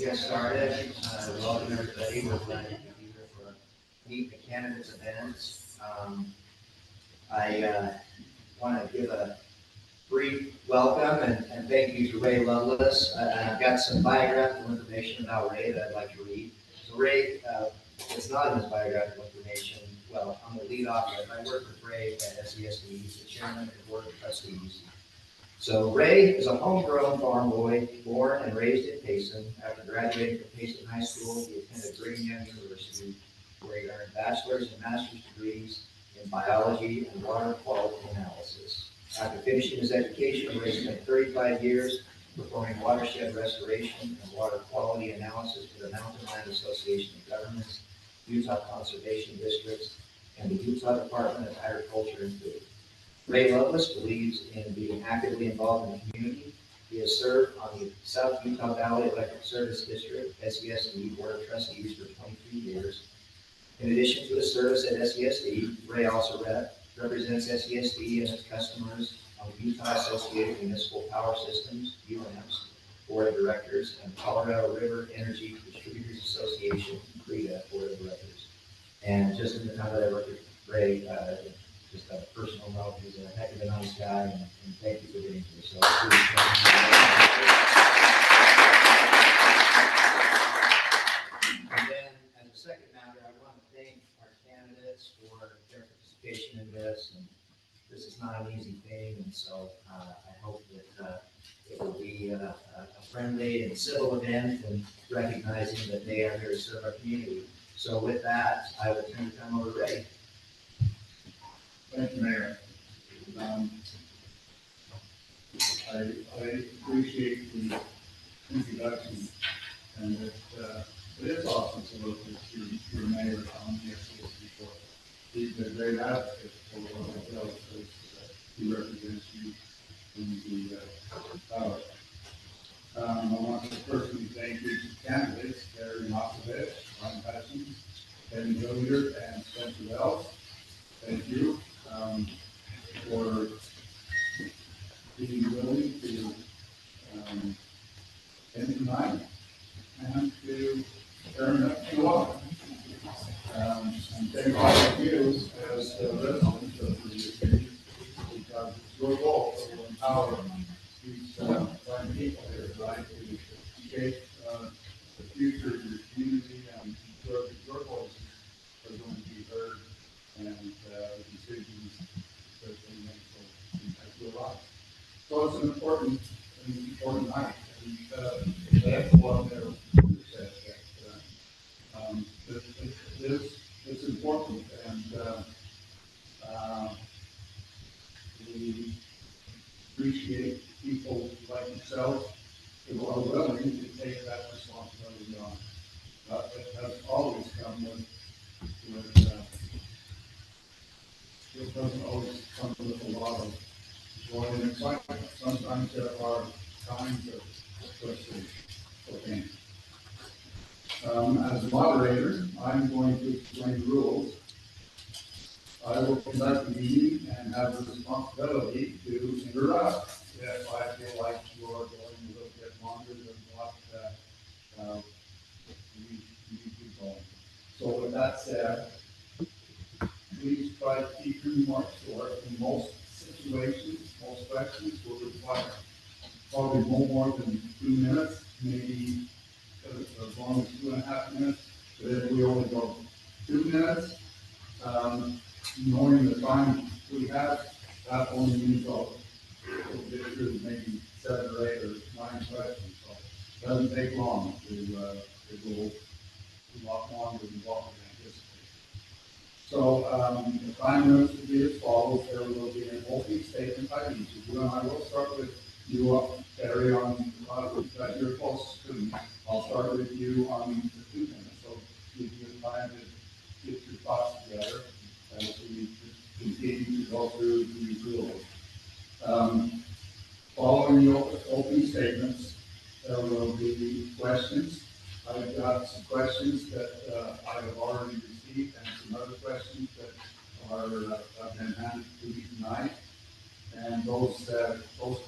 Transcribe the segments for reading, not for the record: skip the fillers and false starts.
get started, welcome everybody. We're glad you could be here for Meet the Candidates event. I want to give a brief welcome and thank you to Ray Lovelace. I've got some biographical information about Ray that I'd like to read. So Ray, it's not in his biographical information. Well, I'm the lead author. I work with Ray at SESD. He's the chairman of the board of trustees. So Ray is a homegrown farm boy, born and raised in Payson. After graduating from Payson High School, he attended Brigham Young University, where he earned bachelor's and master's degrees in biology and water quality analysis. After finishing his education, Ray spent 35 years performing watershed restoration and water quality analysis for the Mountain Land Association of Governments, Utah Conservation Districts, and the Utah Department of Agriculture and Food. Ray Lovelace believes in being actively involved in the community. He has served on the South Utah Valley Electric Service District, SESD, Board of Trustees for 23 years. In addition to his service at SESD, Ray also represents SESD and its customers on the Utah Associated Municipal Power Systems, UMS, Board of Directors, and Colorado River Energy Distributors Association, CREDA, Board of Directors. And just in the time that I worked with Ray, just a personal note, he's a heck of a nice guy, and thank you for being here. So, and then, as a second matter, I want to thank our candidates for their participation in this. And this is not an easy thing, and so I hope that it will be a friendly and civil event, and recognizing that they are here to serve our community. So, with that, I will turn the time over to Ray. Thank you, Mayor. I appreciate the introduction, and it is awesome to look at your mayor on the SES before. He's a great advocate for what he does, because he represents you in the ballot. I want to personally thank you candidates, Gary Moskovich, Ron Hutchins, Kevin Hilliard, and Spencer Wells. Thank you for being willing to spend tonight and to turn up to all. And thank all of you as residents of the city, because it's your goal to empower these fine people here, right, to shape the future of your community and ensure that your voices are going to be heard, and decisions that they make will impact your life. So it's an important night, and that's what their said that it's important, and we appreciate people like yourself who are willing to take that responsibility on. It has always come with it doesn't always come with a lot of joy and excitement. Sometimes there are times of frustration. Okay. As a moderator, I'm going to explain the rules. I will conduct the meeting and have the responsibility to interrupt if I feel like you're going a little bit longer than what we need to go. So with that said, please try to keep your remarks short. In most situations, most questions will require probably no more than 2 minutes, maybe as long as 2.5 minutes. But if we only go 2 minutes, knowing the time we have, that only means we'll get through maybe 7 or 8 or 9 questions. So it doesn't take long to go a lot longer than what we anticipate. So the 5 minutes will be as follows. There will be an opening statement by each of you, and I will start with you, Terry, on that you're closest to me. I'll start with you on the 2 minutes, so give you time to get your thoughts together as we continue to go through these rules. Following the opening statements, there will be questions. I've got some questions that I have already received, and some other questions that have been handed to me tonight. And those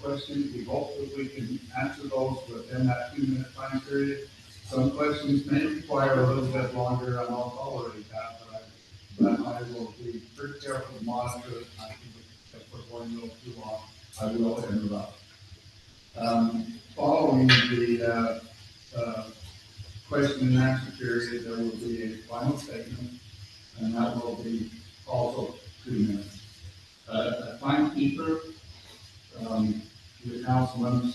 questions, we hope that we can answer those within that 2 minute time period. Some questions may require a little bit longer, and I'll tolerate that, but I will be pretty careful to monitor it. I think if we're going a little too long, I will interrupt. Following the question and answer period, there will be a final statement, and that will be also 2 minutes. A timekeeper, the Councilman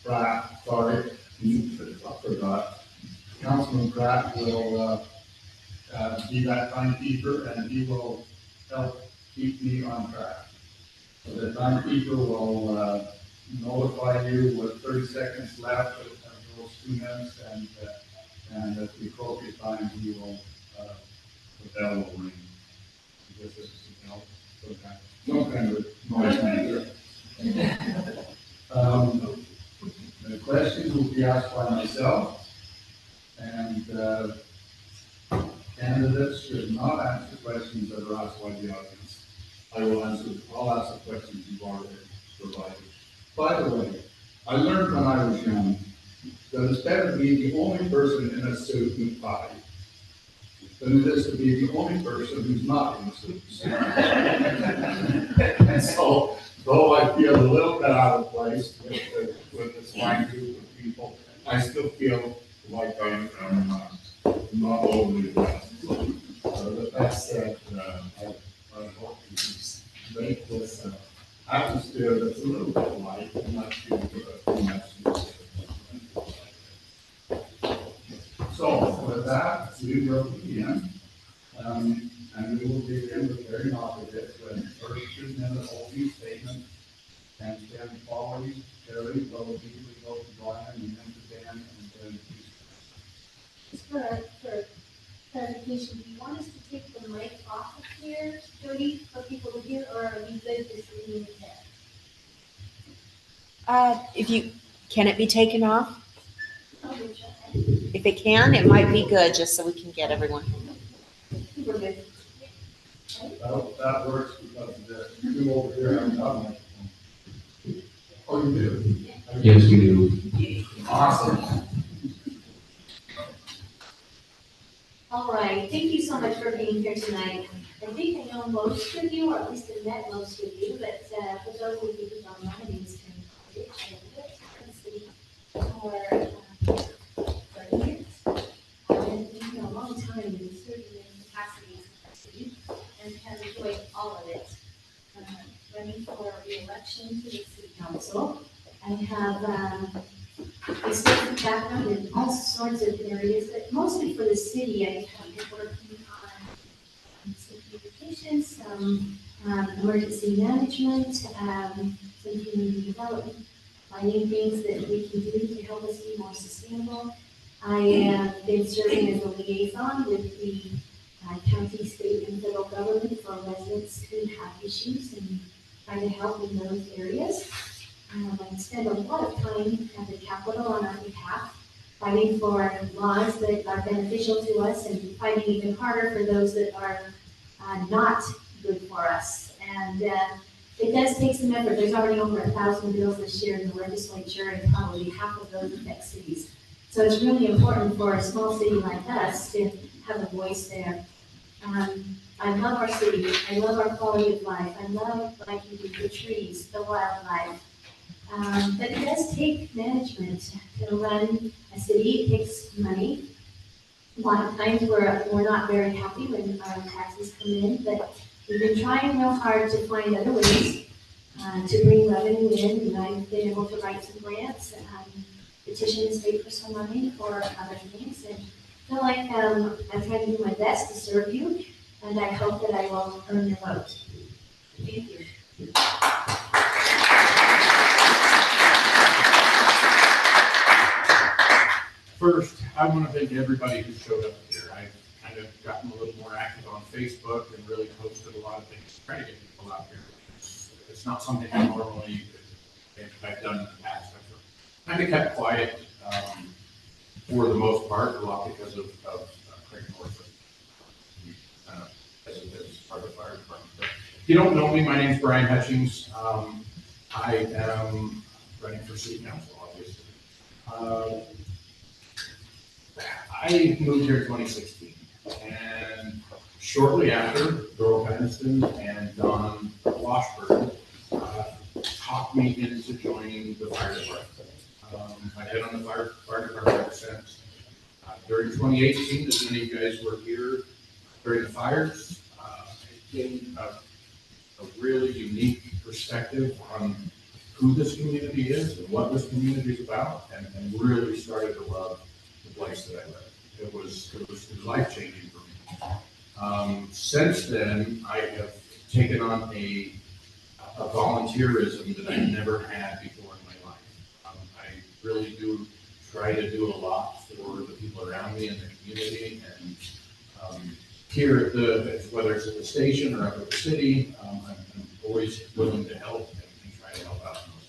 Pratt, sorry, I forgot. Councilman Pratt will be that timekeeper, and he will help keep me on track. So the timekeeper will notify you with 30 seconds left of those 2 minutes, and at the appropriate time, he will, the bell will ring. This is, some kind of noise maker. The questions will be asked by myself, and candidates should not answer questions that are asked by the audience. I'll answer the questions you've already provided. By the way, I learned when I was young that it's better to be the only person in a suit and tie than it is to be the only person who's not in a suit and tie. And so, though I feel a little bit out of place with this fine group of people, I still feel like I'm not overly blessed. So with that said, I hope you make this atmosphere that's a little bit light and not too much. So with that, we will begin, and we will begin with Gary Novovich with first 2 minute opening statement, and then following Gary, will immediately go to Brian and then to Dan and then to Just for clarification, do you want us to take the mic off of here, Jody, for people to hear, or are we good just leaving it there? Can it be taken off? Oh, we're trying. If it can, it might be good, just so we can get everyone. We're good. that works because the two over here haven't got one. Oh, you do? Yes, we do. Awesome. All right, thank you so much for being here tonight. I think I know most of you, or at least I met most of you, but for those of you who don't know, my name is Karen Novovich. I lived in the city for 30 years. I've been a long time in certain capacities in the city and have enjoyed all of it. Running for re-election to the city council. I have extensive background in all sorts of areas, but mostly for the city. I have been working on some communications, some emergency management, some community development, finding things that we can do to help us be more sustainable. I have been serving as a liaison with the county, state, and federal government for residents who have issues and trying to help in those areas. I spend a lot of time at the Capitol on our behalf, fighting for laws that are beneficial to us and fighting even harder for those that are not good for us. And it does take some effort. There's already over 1,000 bills this year in the legislature, and probably half of those affect cities. So it's really important for a small city like us to have a voice there. I love our city. I love our quality of life. I love, like you do, the trees, the wildlife. But it does take management to run a city. It takes money. A lot of times we're not very happy when our taxes come in, but we've been trying real hard to find other ways to bring revenue in, and I've been able to write some grants, petition the state for some money for other things, and feel like I'm trying to do my best to serve you, and I hope that I will earn your vote. Thank you. First, I want to thank everybody who showed up here. I've kind of gotten a little more active on Facebook and really posted a lot of things, trying to get people out here. It's not something I normally I've done in the past. I've kind of kept quiet for the most part, a lot because of Craig North as part of the fire department. But if you don't know me, my name is Brian Hutchings. I am running for city council, obviously. I moved here in 2016, and shortly after, Doral Henderson and Don Washburn talked me into joining the fire department. I've been on the fire department ever since. During 2018, as many of you guys were here during the fires, it gained a really unique perspective on who this community is and what this community is about, and really started to love the place that I live. It was life-changing for me. Since then, I have taken on a volunteerism that I've never had before in my life. I really do try to do a lot for the people around me and the community, and here at whether it's at the station or up at the city, I'm always willing to help and try to help out in those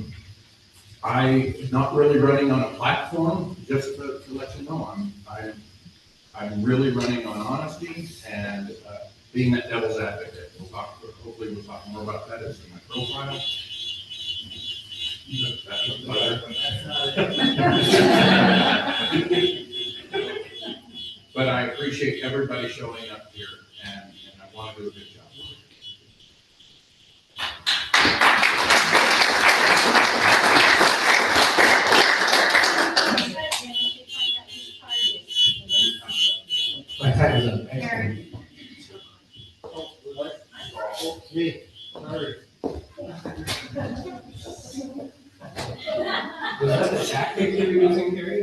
things. I'm not really running on a platform, just to let you know, I'm really running on honesty and being that devil's advocate. Hopefully we'll talk more about that as in my profile. But I appreciate everybody showing up here, and I want to do a good job. My time is up. Karen. Me, sorry. Was that the tactic you were using, Gary?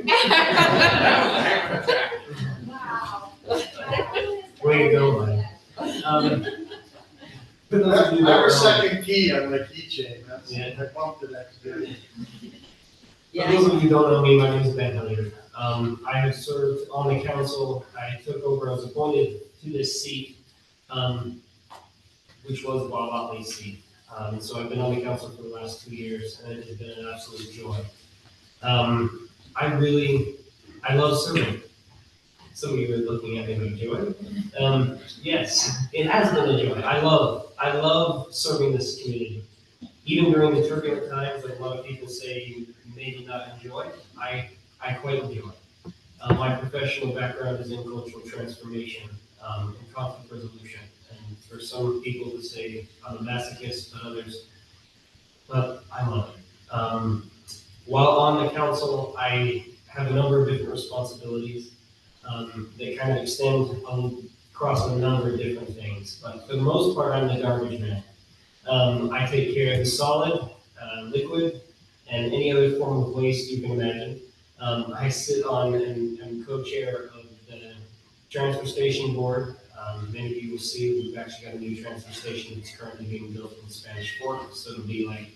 Wow. Way to go, Mike. For those of you that That are was on- second key on my keychain, that's, Yeah. I bumped it accidentally. For those of you who don't know me, my name is Ben Hilliard. I have served on the council. I took over, I was appointed to this seat, which was Bob Otley's seat. So I've been on the council for the last 2 years, and it has been an absolute joy. I love serving. Some of you are looking at me with joy. Yes, it has been a joy. I love serving this community. Even during the turbulent times that a lot of people say you maybe not enjoy, I quite enjoy. My professional background is in cultural transformation and conflict resolution. And for some people to say I'm a masochist, but I love it. While on the council, I have a number of different responsibilities that kind of extend across a number of different things. But for the most part, I'm the garbage man. I take care of the solid, liquid, and any other form of waste you can imagine. I sit on and am co-chair of the transfer station board. Many of you will see we've actually got a new transfer station that's currently being built in Spanish Fork, so it'll be like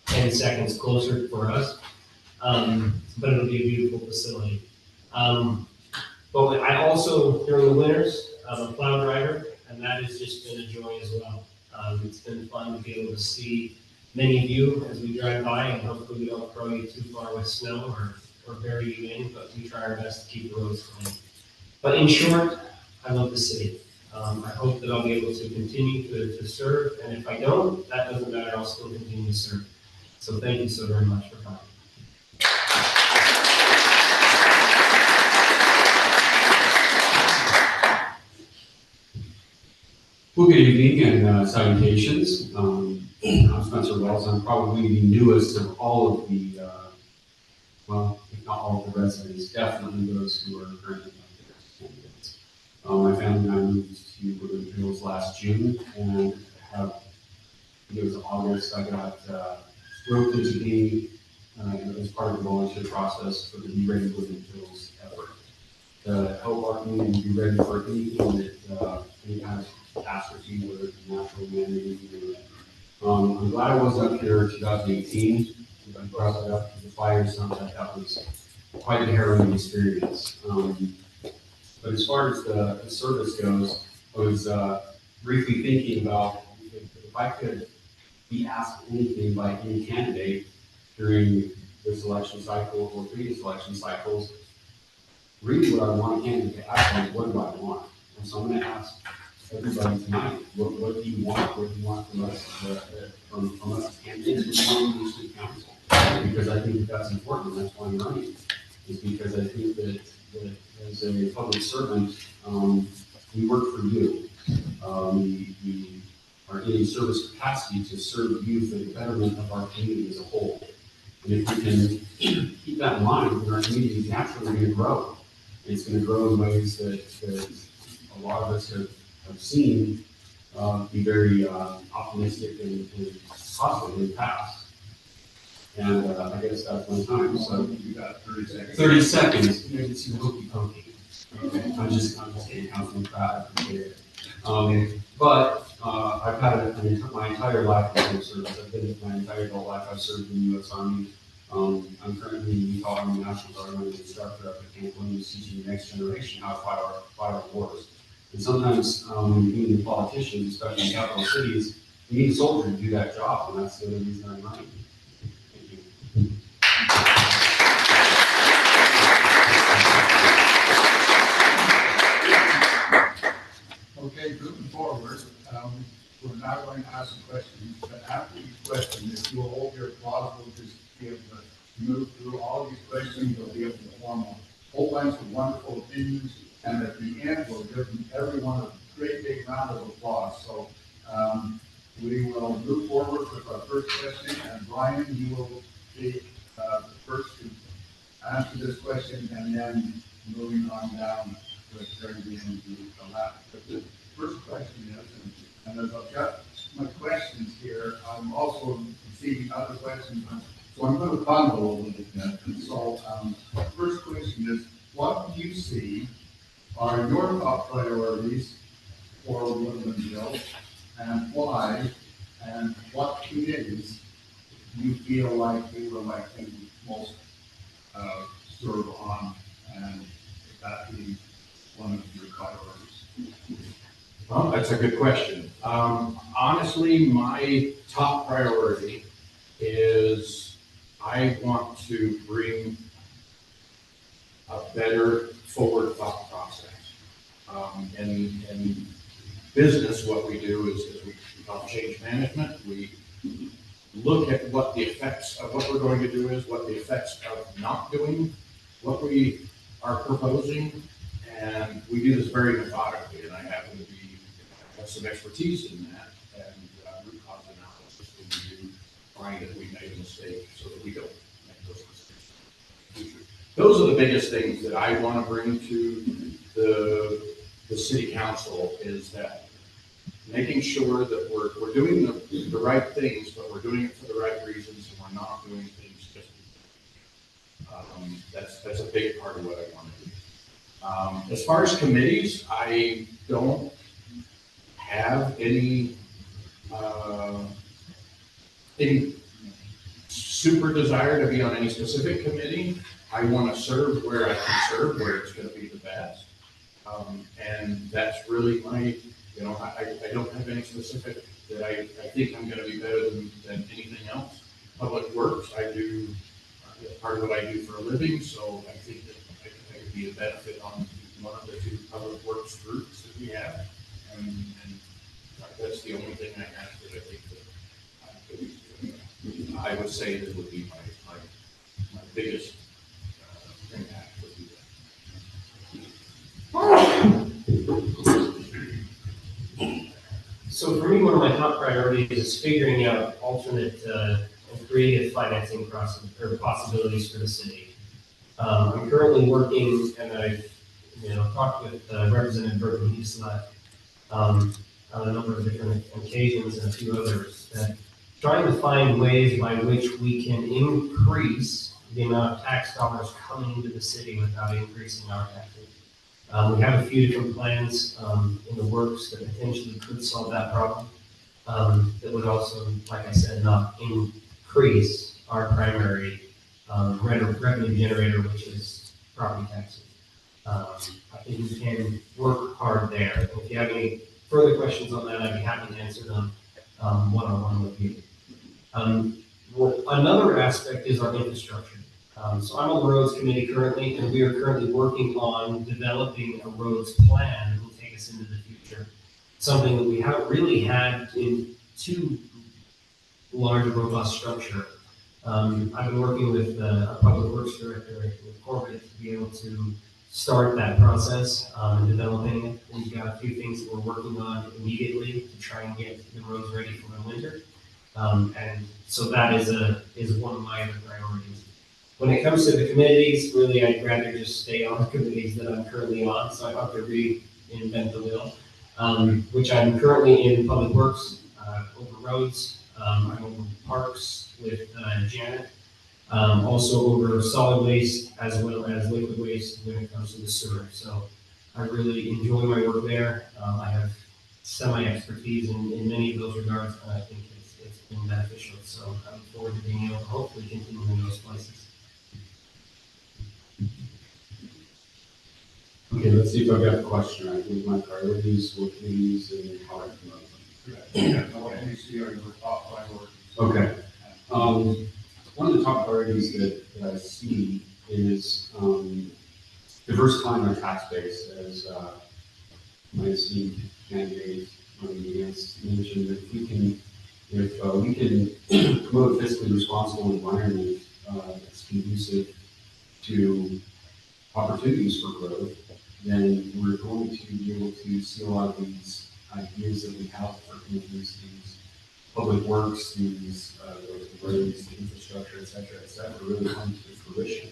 10 seconds closer for us. But it'll be a beautiful facility. But I also, during the winters, I'm a plow driver, and that has just been a joy as well. It's been fun to be able to see many of you as we drive by, and hopefully we don't throw you too far with snow or bury you in, but we try our best to keep the roads clean. But in short, I love the city. I hope that I'll be able to continue to serve, and if I don't, that doesn't matter, I'll still continue to serve. So thank you so very much for coming. Well, good evening and salutations. I'm Spencer Wells. I'm probably the newest of all of the, well, if not all of the residents, definitely those who are currently candidates. My family and I moved to Woodland Hills last June, and it was August, I got roped into being, as part of the volunteer process for the Be Ready Woodland Hills effort. To help our community be ready for anything that, any kind of catastrophe, whether it's natural, man-made, I'm glad I wasn't up here in 2018. I brought it up to the fire, sounds like that was quite a harrowing experience. But as far as the service goes, I was briefly thinking about if I could be asked anything by any candidate during this election cycle or previous election cycles, really what I want a candidate to ask me, what do I want? And so I'm going to ask everybody tonight. What do you want? What do you want from us, from us candidates, what do you want from the city council? Because I think that that's important, and that's why I'm running, is because I think that as a public servant, we work for you. We are in a service capacity to serve you for the betterment of our community as a whole. And if we can keep that in mind, then our community is naturally going to grow. It's going to grow in ways that a lot of us have seen be very optimistic and positive in the past. And I guess that's one time. So You got 30 seconds. 30 seconds. Maybe it's your hokey pokey. I'm just kidding, Councilman Pratt, I appreciate it. But I've had my entire life in public service. I've been my entire adult life. I've served in the U.S. Army. I'm currently in the Utah Army National Guard. I'm an instructor up at Camp Williams, teaching the next generation how to fight our wars. And sometimes when you're dealing with politicians, especially in capital cities, you need a soldier to do that job, and that's the other reason I'm running. Thank you. Okay, moving forward, we're now going to ask some questions, but after each question, if you'll hold your applause, we'll just be able to move through all these questions, we'll be able to form a whole bunch of wonderful opinions, and at the end, we'll give everyone a great big round of applause. So, we will move forward with our first question, and Brian, you will be the first to answer this question, and then moving on down with everything into the last. But the first question is, and as I've got my questions here, I'm also receiving other questions, so I'm going to bundle a little bit. And so, the first question is, what do you see are your top priorities for Woodlandville, and why, and what committees you feel like you would like to most serve on, and that be one of your priorities? Well, that's a good question. Honestly, my top priority is I want to bring a better forward thought process. In business, what we do is we call change management. We look at what the effects of what we're going to do is, what the effects of not doing what we are proposing, and we do this very methodically, and I happen to have some expertise in that, and root cause analysis when we do find that we made a mistake so that we don't make those mistakes in the future. Those are the biggest things that I want to bring to the city council, is that making sure that we're doing the right things, but we're doing it for the right reasons, and we're not doing things just because. That's a big part of what I want to do. As far as committees, I don't have any super desire to be on any specific committee. I want to serve where I can serve, where it's going to be the best. And that's really my, I don't have any specific that I think I'm going to be better than anything else. Public works, I do, part of what I do for a living, so I think that I could be a benefit on one of the two public works groups that we have. And that's the only thing I have that I think that I would say that would be my biggest impact would be that. So for me, one of my top priorities is figuring out alternate and creative financing possibilities for the city. I'm currently working, and I've talked with Representative Burton Heaslett on a number of different occasions and a few others, that trying to find ways by which we can increase the amount of tax dollars coming into the city without increasing our taxes. We have a few different plans in the works that potentially could solve that problem. That would also, like I said, not increase our primary revenue generator, which is property taxes. I think we can work hard there. If you have any further questions on that, I'd be happy to answer them one-on-one with you. Another aspect is our infrastructure. So I'm on the roads committee currently, and we are currently working on developing a roads plan that will take us into the future. something that we haven't really had in too large a robust structure. I've been working with our public works director with Corbett to be able to start that process and developing it. We've got a few things that we're working on immediately to try and get the roads ready for the winter. And so that is one of my other priorities. When it comes to the committees, really, I'd rather just stay on the committees that I'm currently on, so I have to reinvent the wheel. Which I'm currently in Public Works, over roads, I'm over parks with Janet. Also over solid waste as well as liquid waste when it comes to the sewer. So I really enjoy my work there. I have semi-expertise in many of those regards, and I think it's been beneficial. So I look forward to being able to hopefully continue in those places. Okay, let's see if I've got the question right. With my priorities, what committees, and how I promote them. What do you see are your top priorities? Okay. One of the top priorities that I see is diversifying our tax base, as my esteemed candidate mentioned. If we can promote a fiscally responsible environment that's conducive to opportunities for growth, then we're going to be able to see a lot of these ideas that we have for communities, these public works, these roads, infrastructure, et cetera, really come to fruition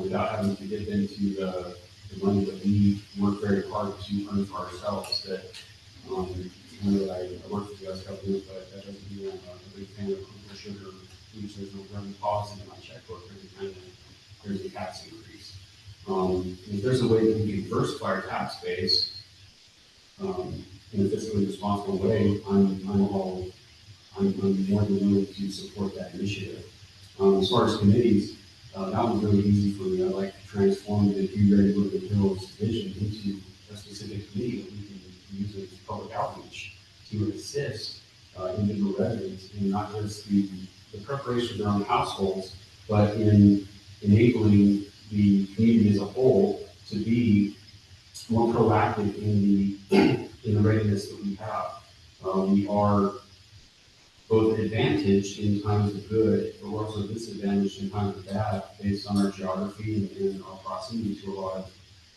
without having to get into the money that we work very hard to earn for ourselves. That I know that I work for the last couple of years, but that doesn't mean I'm a big fan of Google sugar, which there's no revenue policy in my checkbook every time there's a tax increase. If there's a way that we can diversify our tax base in a fiscally responsible way, I'm more than willing to support that initiative. As far as committees, that one's really easy for me. I like to transform the Be Ready With the Hills vision into a specific committee that we can use as public outreach to assist individual residents in not just the preparation of their own households, but in enabling the community as a whole to be more proactive in the readiness that we have. We are both advantaged in times of good, but we're also disadvantaged in times of bad based on our geography and our proximity to a lot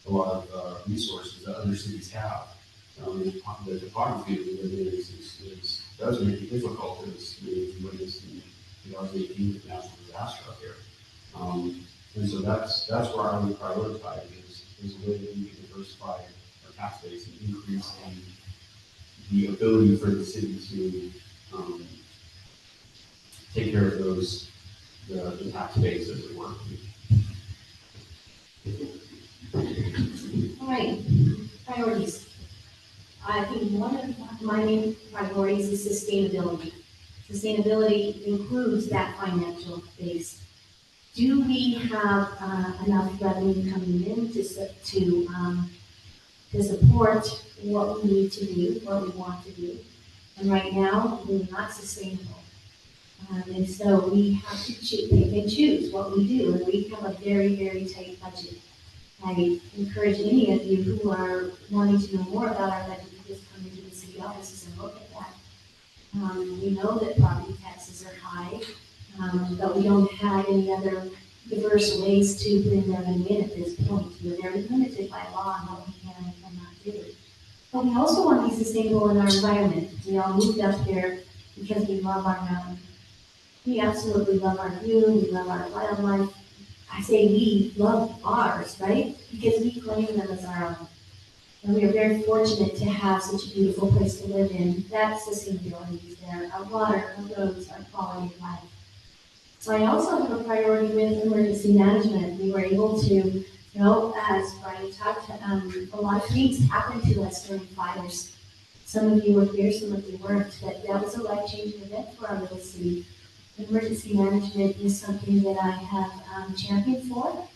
of resources that other cities have. The topography that we live in does make it difficult, as we witnessed in 2018 with natural disaster up here. And so that's where I would prioritize is a way that we can diversify our tax base and increase the ability for the city to take care of the tax base as it were. All right, priorities. I think one of my main priorities is sustainability. Sustainability includes that financial base. Do we have enough revenue coming in to support what we need to do, what we want to do? And right now, we're not sustainable. And so we have to pick and choose what we do, and we have a very, very tight budget. I encourage any of you who are wanting to know more about our budget to just come into the city offices and look at that. We know that property taxes are high, but we don't have any other diverse ways to bring revenue in at this point. We're very limited by law on what we can and cannot do. But we also want to be sustainable in our environment. We all moved up here because we love our mountain. We absolutely love our view, we love our wildlife. I say we love ours, right? Because we claim them as our own. And we are very fortunate to have such a beautiful place to live in. That sustainability is there. Our water, our roads, our quality of life. So I also have a priority with emergency management. We were able to, as Brian talked, a lot of things happened to us during fires. Some of you were here, some of you weren't, but that was a life-changing event for our little city. Emergency management is something that I have championed for,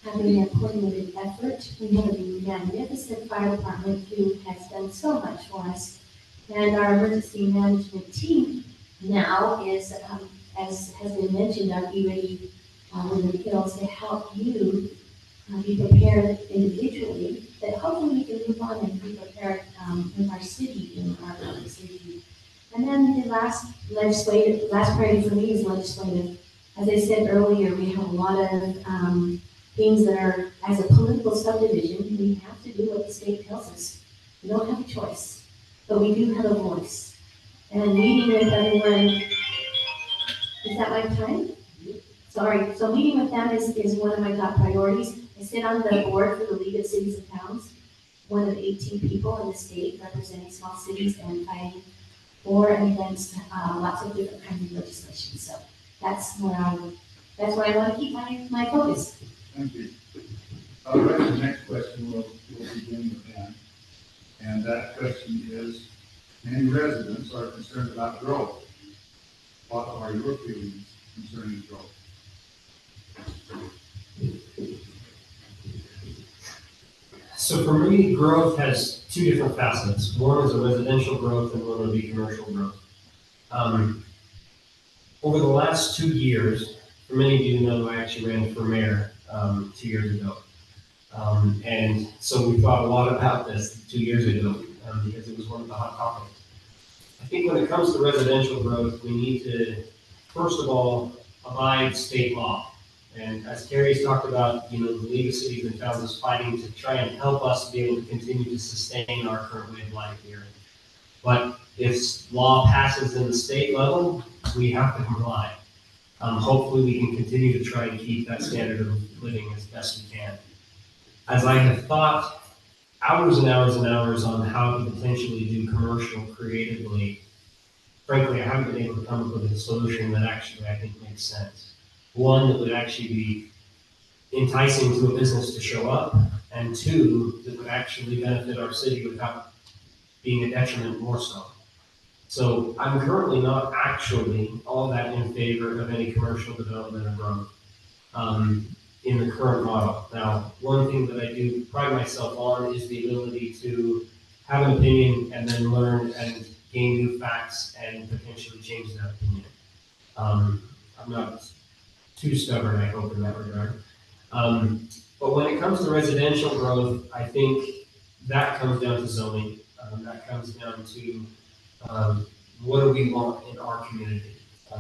having a coordinated effort. We have a magnificent fire department who has done so much for us. And our emergency management team now is, as has been mentioned, our Be Ready with the Hills to help you be prepared individually, but hopefully we can move on and be prepared with our city last priority for me is legislative. As I said earlier, we have a lot of, things that are, as a political subdivision, we have to do what the state tells us. We don't have a choice, but we do have a voice. And meeting with everyone, is that my time? Sorry, so meeting with them is one of my top priorities. I sit on the board for the League of Cities and Towns, one of 18 people in the state representing small cities and fighting for and against lots of different kinds of legislation. So that's where I want to keep my focus. Thank you. All right, the next question will begin with Ben. And that question is, many residents are concerned about growth. What are your feelings concerning growth? So for me, growth has two different facets. One is a residential growth and one would be commercial growth. Over the last 2 years, for many of you know, I actually ran for mayor 2 years ago. And so we thought a lot about this 2 years ago because it was one of the hot topics. I think when it comes to residential growth, we need to, first of all, abide state law. And as Terry's talked about, the League of Cities and Towns is fighting to try and help us be able to continue to sustain our current way of life here. But if law passes in the state level, we have to comply. Hopefully we can continue to try and keep that standard of living as best we can. As I have thought hours and hours and hours on how to potentially do commercial creatively, frankly, I haven't been able to come up with a solution that actually I think makes sense. One, that would actually be enticing to a business to show up, and two, that would actually benefit our city without being a detriment more so. So I'm currently not actually all that in favor of any commercial development or growth in the current model. Now, one thing that I do pride myself on is the ability to have an opinion and then learn and gain new facts and potentially change that opinion. I'm not too stubborn, I hope, in that regard. But when it comes to residential growth, I think that comes down to zoning. That comes down to what do we want in our community.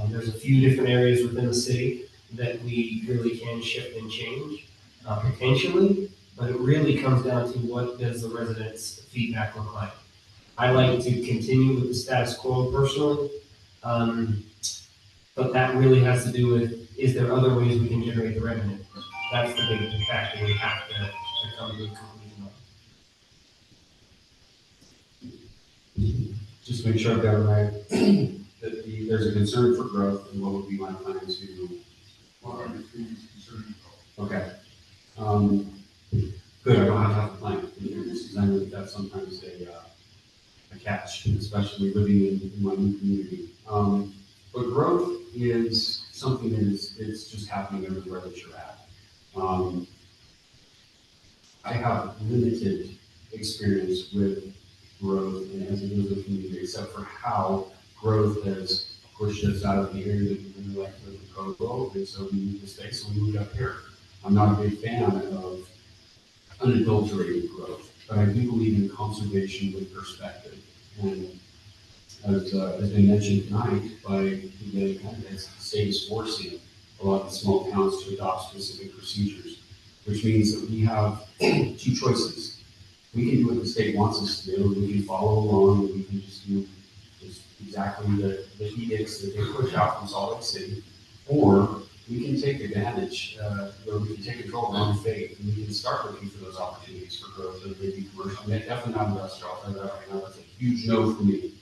There's a few different areas within the city that we really can shift and change, potentially, but it really comes down to what does the residents' feedback look like. I like to continue with the status quo personally, but that really has to do with, is there other ways we can generate the revenue? That's the big factor we have to come to a conclusion on. Just make sure I've got it right, that there's a concern for growth, and what would be my plan to, What are your feelings concerning growth? okay. Good, I don't have to have a plan, because I know that's sometimes a catch, especially living in my new community. But growth is something that it's just happening everywhere that you're at. I have limited experience with growth and as it is a community, except for how growth has pushed us out of the area that we really like to live in Provo, and so we moved to stay, so we moved up here. I'm not a big fan of unadulterated growth, but I do believe in conservation with perspective. And as has been mentioned tonight by the candidates, the state is forcing a lot of the small towns to adopt specific procedures, which means that we have two choices. We can do what the state wants us to do, and we can follow along, and we can just do just exactly the edicts that they push out from Salt Lake City, or we can take advantage, where we can take control of our own fate, and we can start looking for those opportunities for growth, whether they be commercial, definitely not industrial. I'll tell you that right now, that's a huge no for me.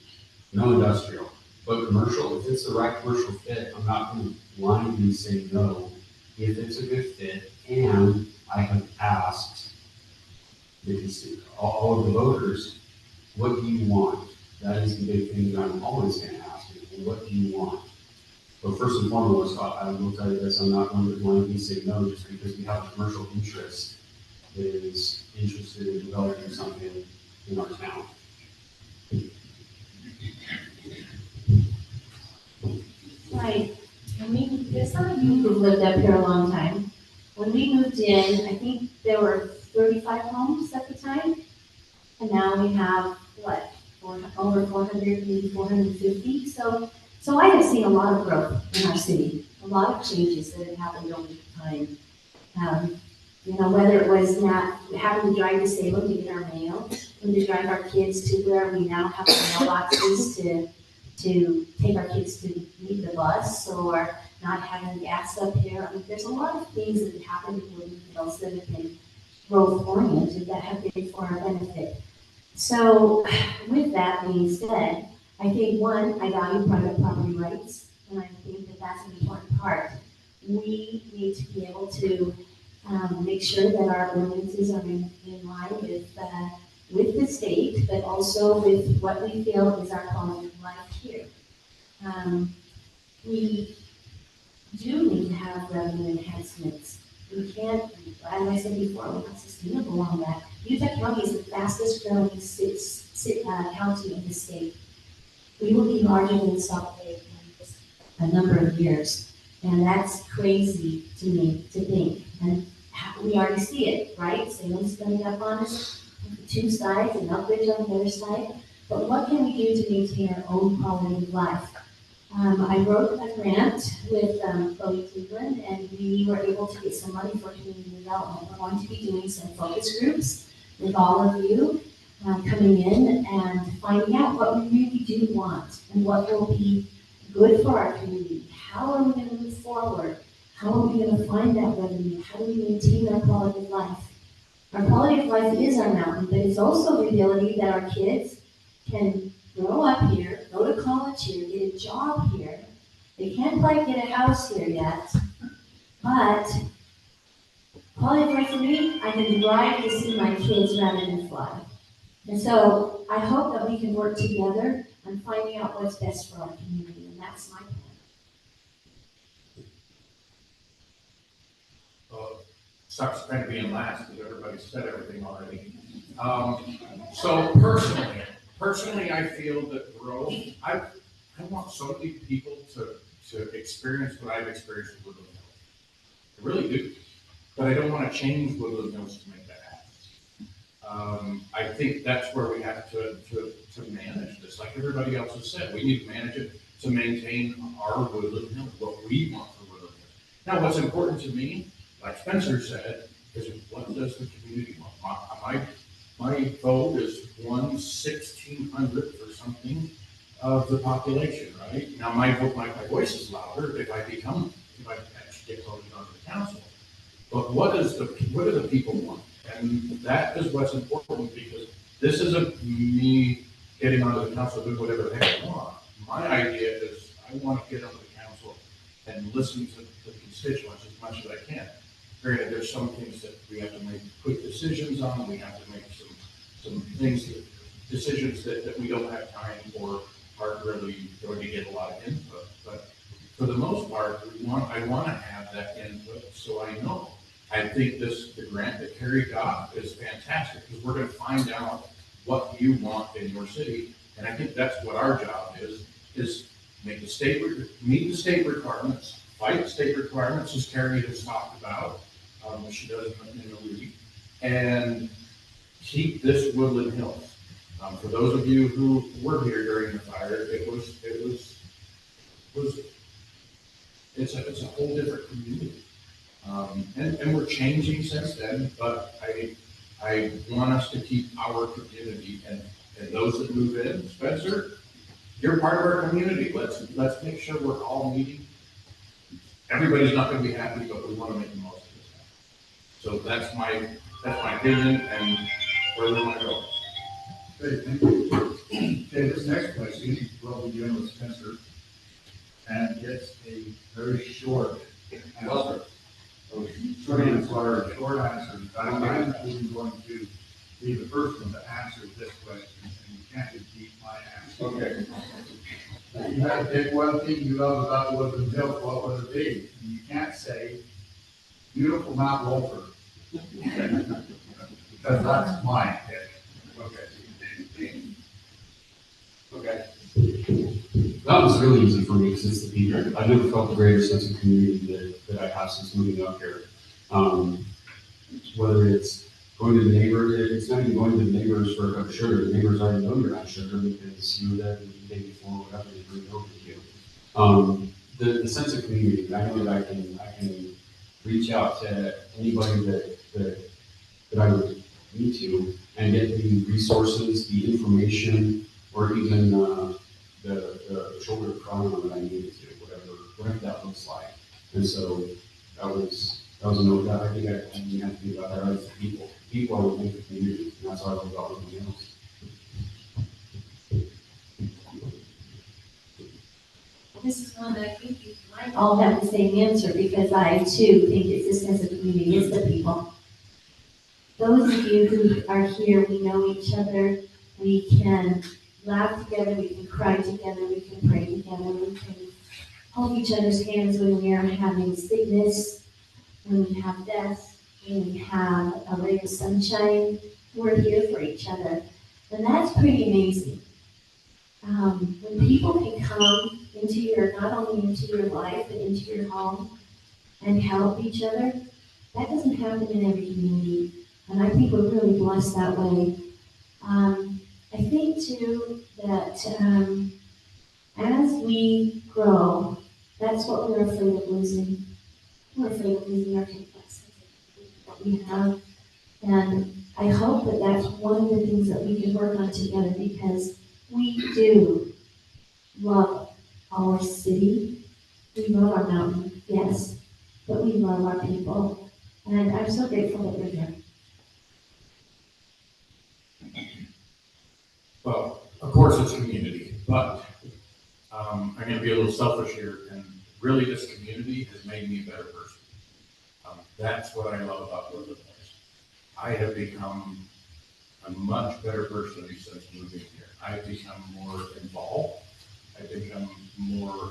No industrial, but commercial, if it's the right commercial fit, I'm not going to blindly say no if it's a good fit, and I have asked all of the voters, what do you want? That is the big thing that I'm always going to ask you, what do you want? But first and foremost, I will tell you this, I'm not going to blindly say no just because we have a commercial interest that is interested in developing something in our town. Right. There's some of you who've lived up here a long time. When we moved in, I think there were 35 homes at the time. And now we have, 40 over 400, maybe 450. So I have seen a lot of growth in our city, a lot of changes that have happened over time. Whether it was not having to drive to Salem to get our mail, and to drive our kids to where we now have mailboxes to take our kids to meet the bus, or not having gas up here. I mean, there's a lot of things that have happened in Woodland Hills that have been growth oriented, that have been for our benefit. So with that being said, I think one, I value private property rights, and I think that that's an important part. We need to be able to make sure that our ordinances are in line with the state, but also with what we feel is our quality of life here. We do need to have revenue enhancements. We can't, as I said before, we're not sustainable on that. Utah County is the fastest growing county in the state. We will be larger than Salt Lake in a number of years, and that's crazy to me to think. And we already see it, right? Salem's coming up on us, two sides, and Elkridge on the other side. But what can we do to maintain our own quality of life? I wrote a grant with Chloe Cleveland, and we were able to get some money for community development. We're going to be doing some focus groups with all of you coming in and finding out what we really do want and what will be good for our community. How are we going to move forward? How are we going to find that revenue? How do we maintain our quality of life? Our quality of life is our mountain, but it's also the ability that our kids can grow up here, go to college here, get a job here. They can't quite get a house here yet, but quality of life for me, I can drive to see my kids rather than fly. And so I hope that we can work together on finding out what's best for our community, and that's my plan. Sucks kind of being last because everybody said everything already. So personally, I feel that growth, I want so many people to experience what I've experienced with Woodland Hills. I really do. But I don't want to change Woodland Hills to make that happen. I think that's where we have to manage this. Like everybody else has said, we need to manage it to maintain our Woodland Hills, what we want for Woodland Hills. Now, what's important to me, like Spencer said, is what does the community want? My vote is 1/1600 for something of the population, right? Now, my voice is louder if I actually get voted onto the council. But what do the people want? And that is what's important, because this isn't me getting onto the council, do whatever the heck I want. My idea is I want to get onto the council and listen to the constituents as much as I can. Granted, there's some things that we have to make quick decisions on. We have to make some decisions that we don't have time for, aren't really going to get a lot of input. But for the most part, I want to have that input so I know. I think the grant that Carrie got is fantastic, because we're going to find out what you want in your city. And I think that's what our job is meet the state requirements, fight the state requirements, as Carrie has talked about. She does in the league, and keep this Woodland Hills. For those of you who were here during the fire, it's a whole different community. And we're changing since then, but I want us to keep our community and those that move in. Spencer, you're part of our community. Let's make sure we're all meeting. Everybody's not going to be happy, but we want to make the most of this. So that's my opinion, and where we want to go. Okay, thank you. Okay, this next question will begin with Spencer, and it's a very short answer. Short answers. I'm going to be the first one to answer this question, and you can't repeat my answer. Okay. You have to pick one thing you love about Woodland Hills, what would it be? And you can't say beautiful Mount Wolford, because that's my pick. Okay. That was really easy for me because it's the people. I've never felt a greater sense of community that I have since moving up here. Whether it's going to the neighbor, it's not even going to the neighbors for a cup of sugar, the neighbors already know you're out sugar because you were there the day before, whatever, they bring it over to you. The sense of community, I know that I can reach out to anybody that I would need to and get the resources, the information, or even, the shoulder to cry on that I needed to, whatever that looks like. And so that was a note that I think I didn't have to think about that, right? The people. People are what make the community, and that's what I love about everything else. This is one that I think you might all have the same answer, because I too think it's this sense of community, it's the people. Those of you who are here, we know each other, we can laugh together, we can cry together, we can pray together, we can hold each other's hands when we are having sickness, when we have death, when we have a ray of sunshine. We're here for each other. And that's pretty amazing. When people can come into your, not only into your life, but into your home and help each other, that doesn't happen in every community. And I think we're really blessed that way. I think too that as we grow, that's what we're afraid of losing. We're afraid of losing our complexity that we have. And I hope that that's one of the things that we can work on together, because we do love our city. We love our mountain, yes, but we love our people. And I'm so grateful that we're here. Well, of course, it's community, but I'm going to be a little selfish here, and really, this community has made me a better person. That's what I love about Woodland Place. I have become a much better person since moving here. I've become more involved. I've become more,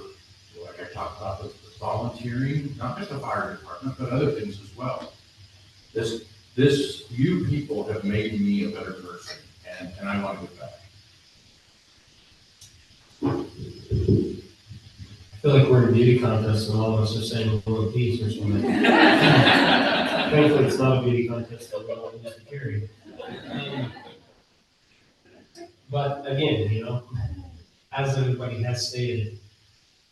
like I talked about, with volunteering, not just the fire department, but other things as well. You people have made me a better person, and I want to give back. I feel like we're in a beauty contest and all of us are saying world peace or something. Thankfully, it's not a beauty contest that we all have to carry. But again, as everybody has stated,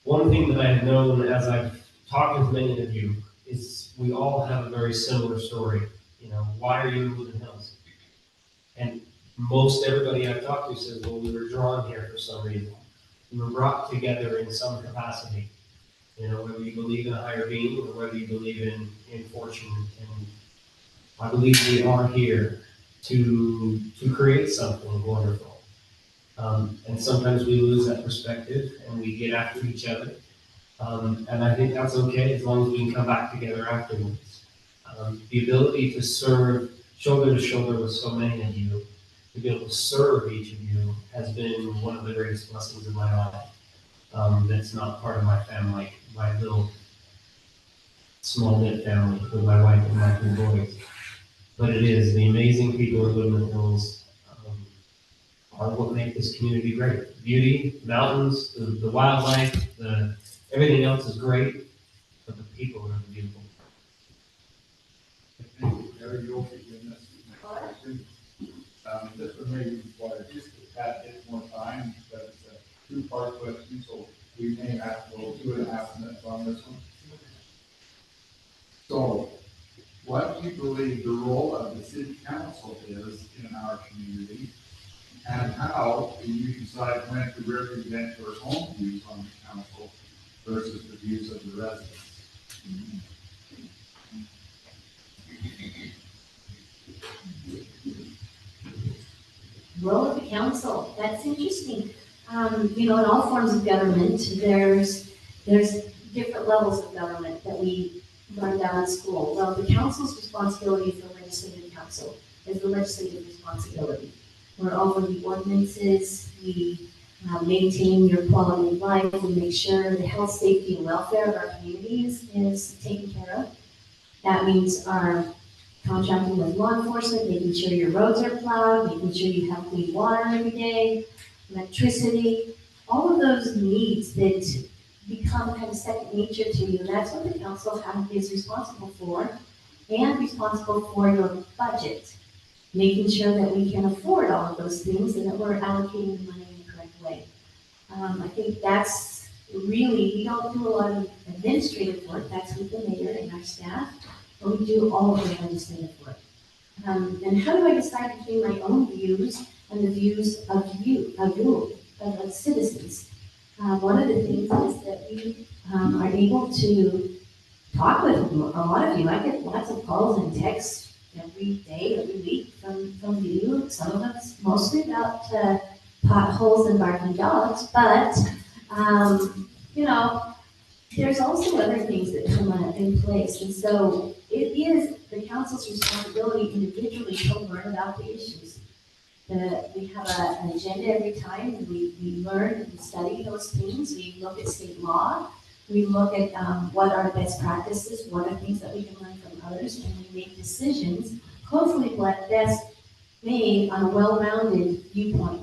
one thing that I have known as I've talked with many of you is we all have a very similar story. Why are you in Woodland Hills? And most everybody I've talked to says, well, we were drawn here for some reason. We were brought together in some capacity. Whether you believe in a higher being or whether you believe in fortune. And I believe we are here to create something wonderful. And sometimes we lose that perspective and we get after each other. And I think that's okay as long as we can come back together afterwards. The ability to serve shoulder to shoulder with so many of you, to be able to serve each of you, has been one of the greatest blessings in my life. That's not part of my family, my little small knit family with my wife and my 2 boys. But it is the amazing people in Woodland Hills are what make this community great. Beauty, mountains, the wildlife, everything else is great, but the people are beautiful. Thank you, Gary. You'll begin this next question. This one may require just a tad bit more time, but it's a 2-part question, so we may have to go 2.5 minutes on this one. So, what do you believe the role of the city council is in our community? And how do you decide when to represent your own views on the council versus the views of the residents? Role of the council, that's interesting. In all forms of government, there's different levels of government that we learn down in school. Well, the council's responsibility is the legislative council, is the legislative responsibility. We're over the ordinances, we maintain your quality of life, we make sure the health, safety, and welfare of our communities is taken care of. That means our contracting with law enforcement, making sure your roads are plowed, making sure you have clean water every day, electricity, all of those needs that become kind of second nature to you. That's what the council is responsible for, and responsible for your budget. making sure that we can afford all of those things and that we're allocating the money in the correct way. I think that's really, we don't do a lot of administrative work, that's with the mayor and our staff, but we do all of the legislative work. And how do I decide between my own views and the views of of citizens? One of the things is that we are able to talk with a lot of you. I get lots of calls and texts every day, every week from you. Some of us mostly about potholes and barking dogs, but there's also other things that come in place. And so it is the council's responsibility individually to learn about the issues. We have an agenda every time, and we learn and study those things. We look at state law. We look at what are best practices, what are things that we can learn from others, and we make decisions, hopefully best made on a well-rounded viewpoint.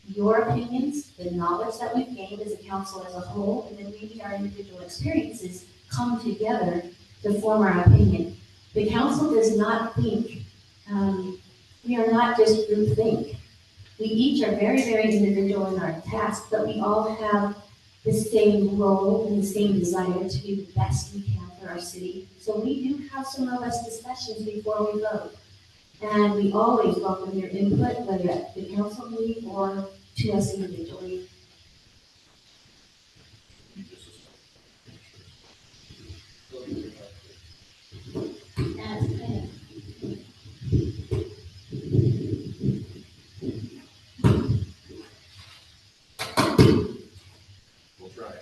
Your opinions, the knowledge that we've gained as a council as a whole, and then maybe our individual experiences come together to form our opinion. The council does not think, we are not just group think. We each are very, very individual in our tasks, but we all have the same role and the same desire to do the best we can for our city. So we do have some robust discussions before we vote. And we always welcome your input, whether at the council meeting or to us individually. That's it. We'll try it.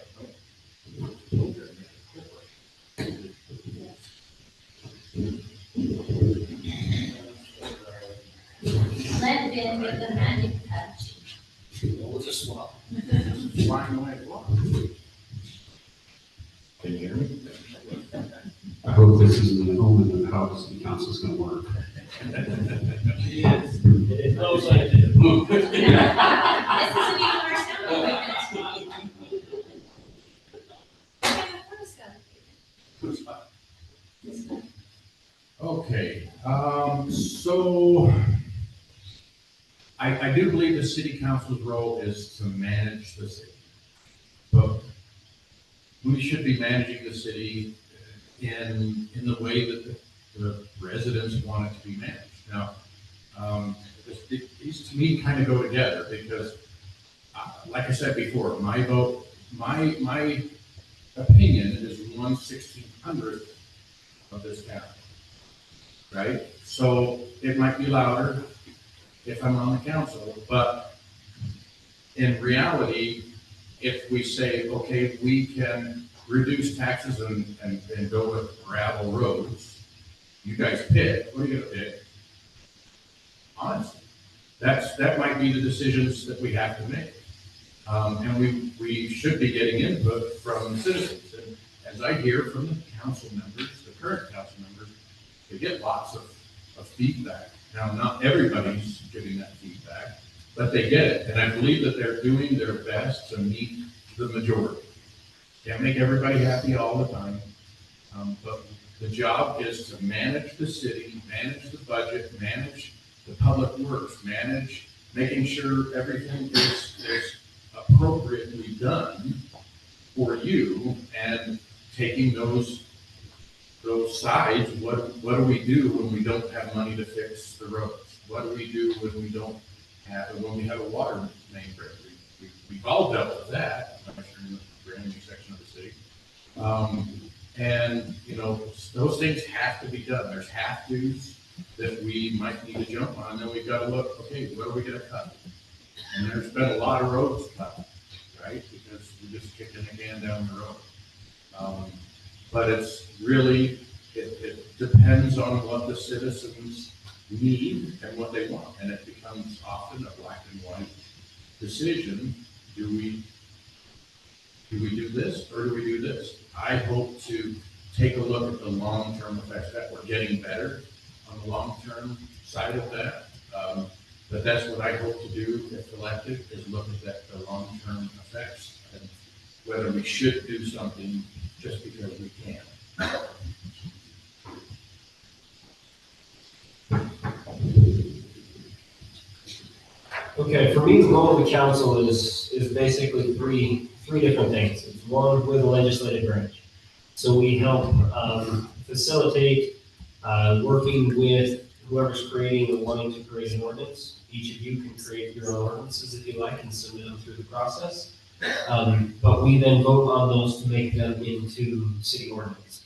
Let Ben make the magic touch. We'll just swap. Flying away at once. Can you hear me? I hope this isn't an omen of how the city council's gonna work. Yes. It knows I did. This isn't even our sound equipment. Okay, where's that? This one. Okay, so I do believe the city council's role is to manage the city. But we should be managing the city in the way that the residents want it to be managed. Now, these to me kind of go together because, like I said before, my vote, my opinion is 1/1600th of this town, right? So it might be louder if I'm on the council, but in reality, if we say, okay, we can reduce taxes and go with gravel roads, you guys pick, what are you gonna pick? Honestly, that might be the decisions that we have to make. And we should be getting input from citizens. And as I hear from the council members, the current council members, they get lots of feedback. Now, not everybody's giving that feedback, but they get it. And I believe that they're doing their best to meet the majority. Can't make everybody happy all the time, but the job is to manage the city, manage the budget, manage the public works, manage making sure everything is appropriately done for you, and taking those sides. What do we do when we don't have money to fix the roads? What do we do when we have a water main break? We've all dealt with that, especially in the brand new section of the city. And those things have to be done. There's have-tos that we might need to jump on. Then we've got to look, okay, what are we going to cut? And there's been a lot of roads cut, right? Because we're just kicking the can down the road. But it's really, it depends on what the citizens need and what they want. And it becomes often a black and white decision. Do we do this or do we do this? I hope to take a look at the long-term effects that we're getting better on the long-term side of that. But that's what I hope to do if elected, is look at the long-term effects and whether we should do something just because we can. Okay, for me, the role of the council is basically three different things. It's one, with the legislative branch. So we help facilitate working with whoever's creating or wanting to create an ordinance. Each of you can create your own ordinances if you like and submit them through the process. But we then vote on those to make them into city ordinance.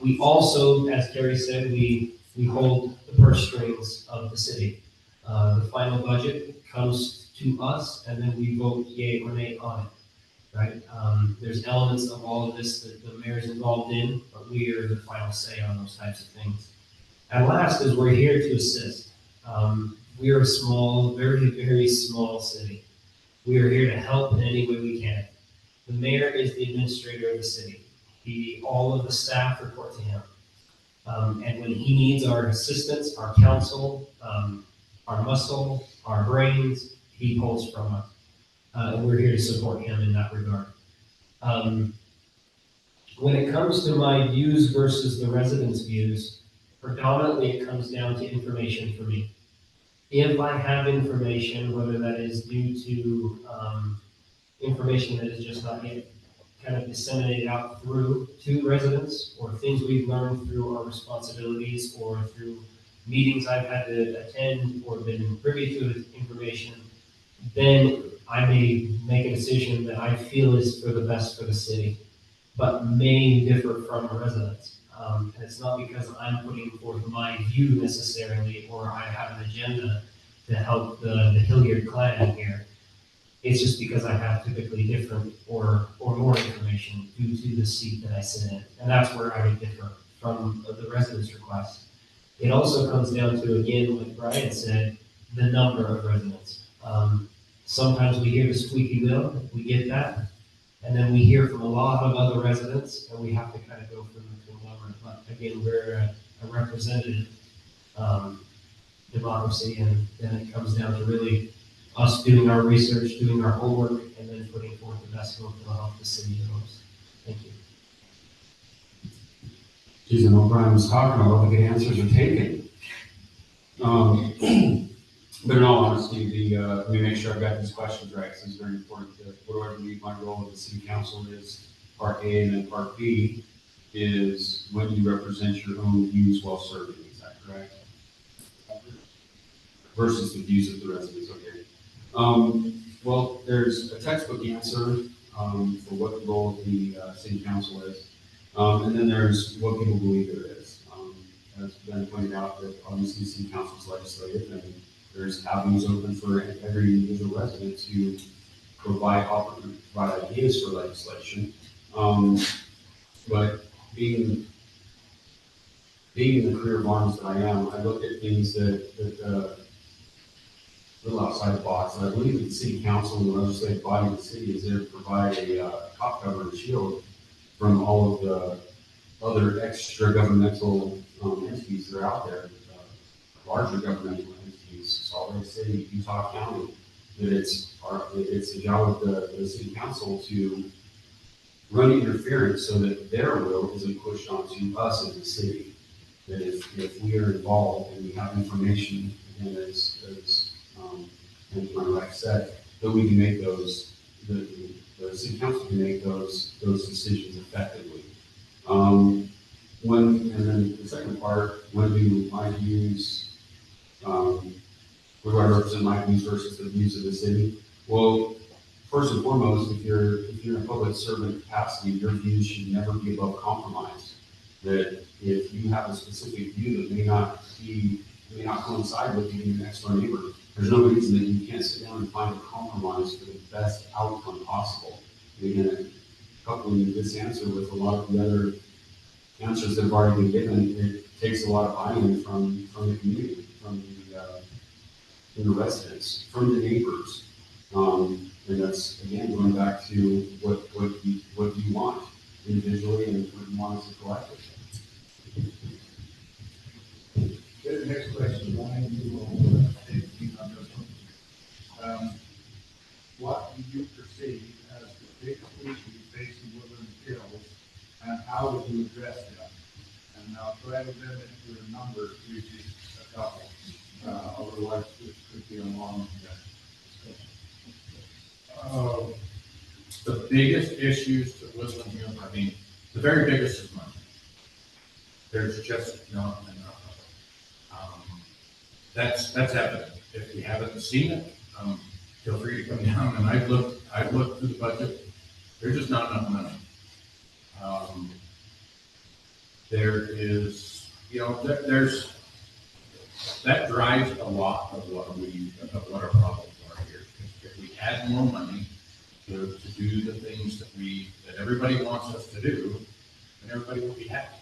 We also, as Carrie said, we hold the purse strings of the city. The final budget comes to us, and then we vote yea or nay on it, right? There's elements of all of this that the mayor's involved in, but we are the final say on those types of things. And last is we're here to assist. We are a small, very, very small city. We are here to help in any way we can. The mayor is the administrator of the city. All of the staff report to him. And when he needs our assistance, our counsel, our muscle, our brains, he pulls from us. And we're here to support him in that regard. When it comes to my views versus the residents' views, predominantly it comes down to information for me. If I have information, whether that is due to information that is just not yet kind of disseminated out through to residents, or things we've learned through our responsibilities, or through meetings I've had to attend or been privy to information, then I may make a decision that I feel is for the best for the city, but may differ from residents. And it's not because I'm putting forth my view necessarily, or I have an agenda to help the Hilliard clan here. It's just because I have typically different or more information due to the seat that I sit in. And that's where I would differ from the residents' request. It also comes down to, again, like Brian said, the number of residents. Sometimes we hear the squeaky wheel, we get that. And then we hear from a lot of other residents, and we have to kind of go from the conglomerate. But again, we're a representative democracy, and then it comes down to really us doing our research, doing our homework, and then putting forth the best vote to help the city the most. Thank you. Geez, I know Brian was talking about what the good answers are taken. But in all honesty, let me make sure I've got these questions right, because it's very important. What do I believe my role of the city council is, part A, and then part B is when you represent your own views while serving, is that correct? Versus the views of the residents, okay. Well, there's a textbook answer for what the role of the city council is. And then there's what people believe there is. As Ben pointed out, that obviously city council is legislative, and there's avenues open for every individual resident to provide ideas for legislation. But being in the career of arms that I am, I look at things that a little outside the box. And I believe that the city council and the legislative body of the city is there to provide a top cover and shield from all of the other extra governmental entities that are out there, larger governmental entities, Salt Lake City, Utah County. That it's the job of the city council to run interference so that their will isn't pushed onto us as a city. That if we are involved and we have information, and as and like I said, that we can make those, the city council can make those decisions effectively. And then the second part, when do my views, where do I represent my views versus the views of the city? Well, first and foremost, if you're in a public servant capacity, your views should never be above compromise. That if you have a specific view that may not coincide with your next door neighbor, there's no reason that you can't sit down and find a compromise for the best outcome possible. And again, coupling this answer with a lot of the other answers that have already been given, it takes a lot of buy-in from the community, from the residents, from the neighbors. And that's, again, going back to what you want individually and what you want as a collective. The next question, Ryan, you will take on this one. What do you perceive as the biggest issues facing Woodland Hills, and how would you address them? And I'll try to limit your numbers to just a couple over the last this could be a long discussion. The biggest issues to Woodland Hills, I mean, the very biggest is money. There's just not enough. That's evident. If you haven't seen it, feel free to come down, and I've looked through the budget. There's just not enough money. There is, there's, that drives a lot of what our problems are here. If we had more money to do the things that everybody wants us to do, then everybody will be happy.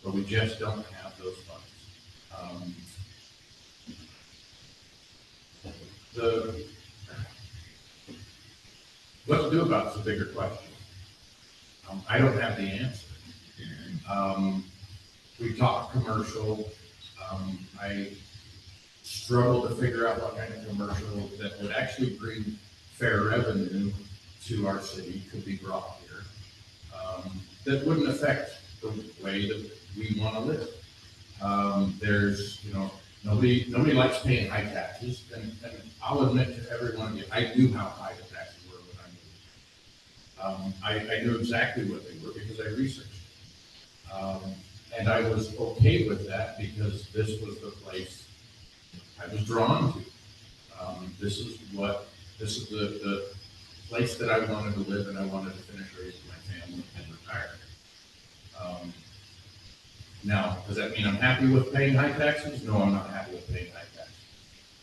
But we just don't have those funds. What to do about it's a bigger question. I don't have the answer. We talked commercial. I struggle to figure out what kind of commercial that would actually bring fair revenue to our city could be brought here. That wouldn't affect the way that we want to live. There's, nobody likes paying high taxes, and I'll admit to everyone, I knew how high the taxes were when I moved. I knew exactly what they were because I researched it. And I was okay with that because this was the place I was drawn to. This is the place that I wanted to live, and I wanted to finish raising my family and retire. Now, does that mean I'm happy with paying high taxes? No, I'm not happy with paying high taxes.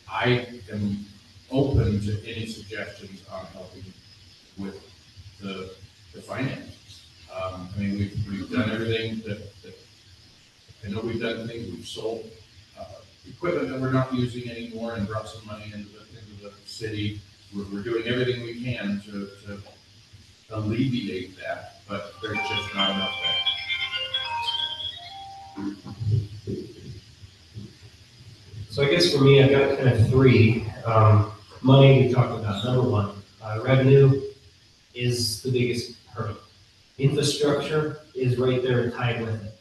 I am open to any suggestions on helping with the finances. We've done everything that I know we've done things. We've sold equipment that we're not using anymore and brought some money into the city. We're doing everything we can to alleviate that, but there's just not enough there. So I guess for me, I've got kind of three. Money, we talked about. Number one, revenue is the biggest hurdle. Infrastructure is right there tied with it.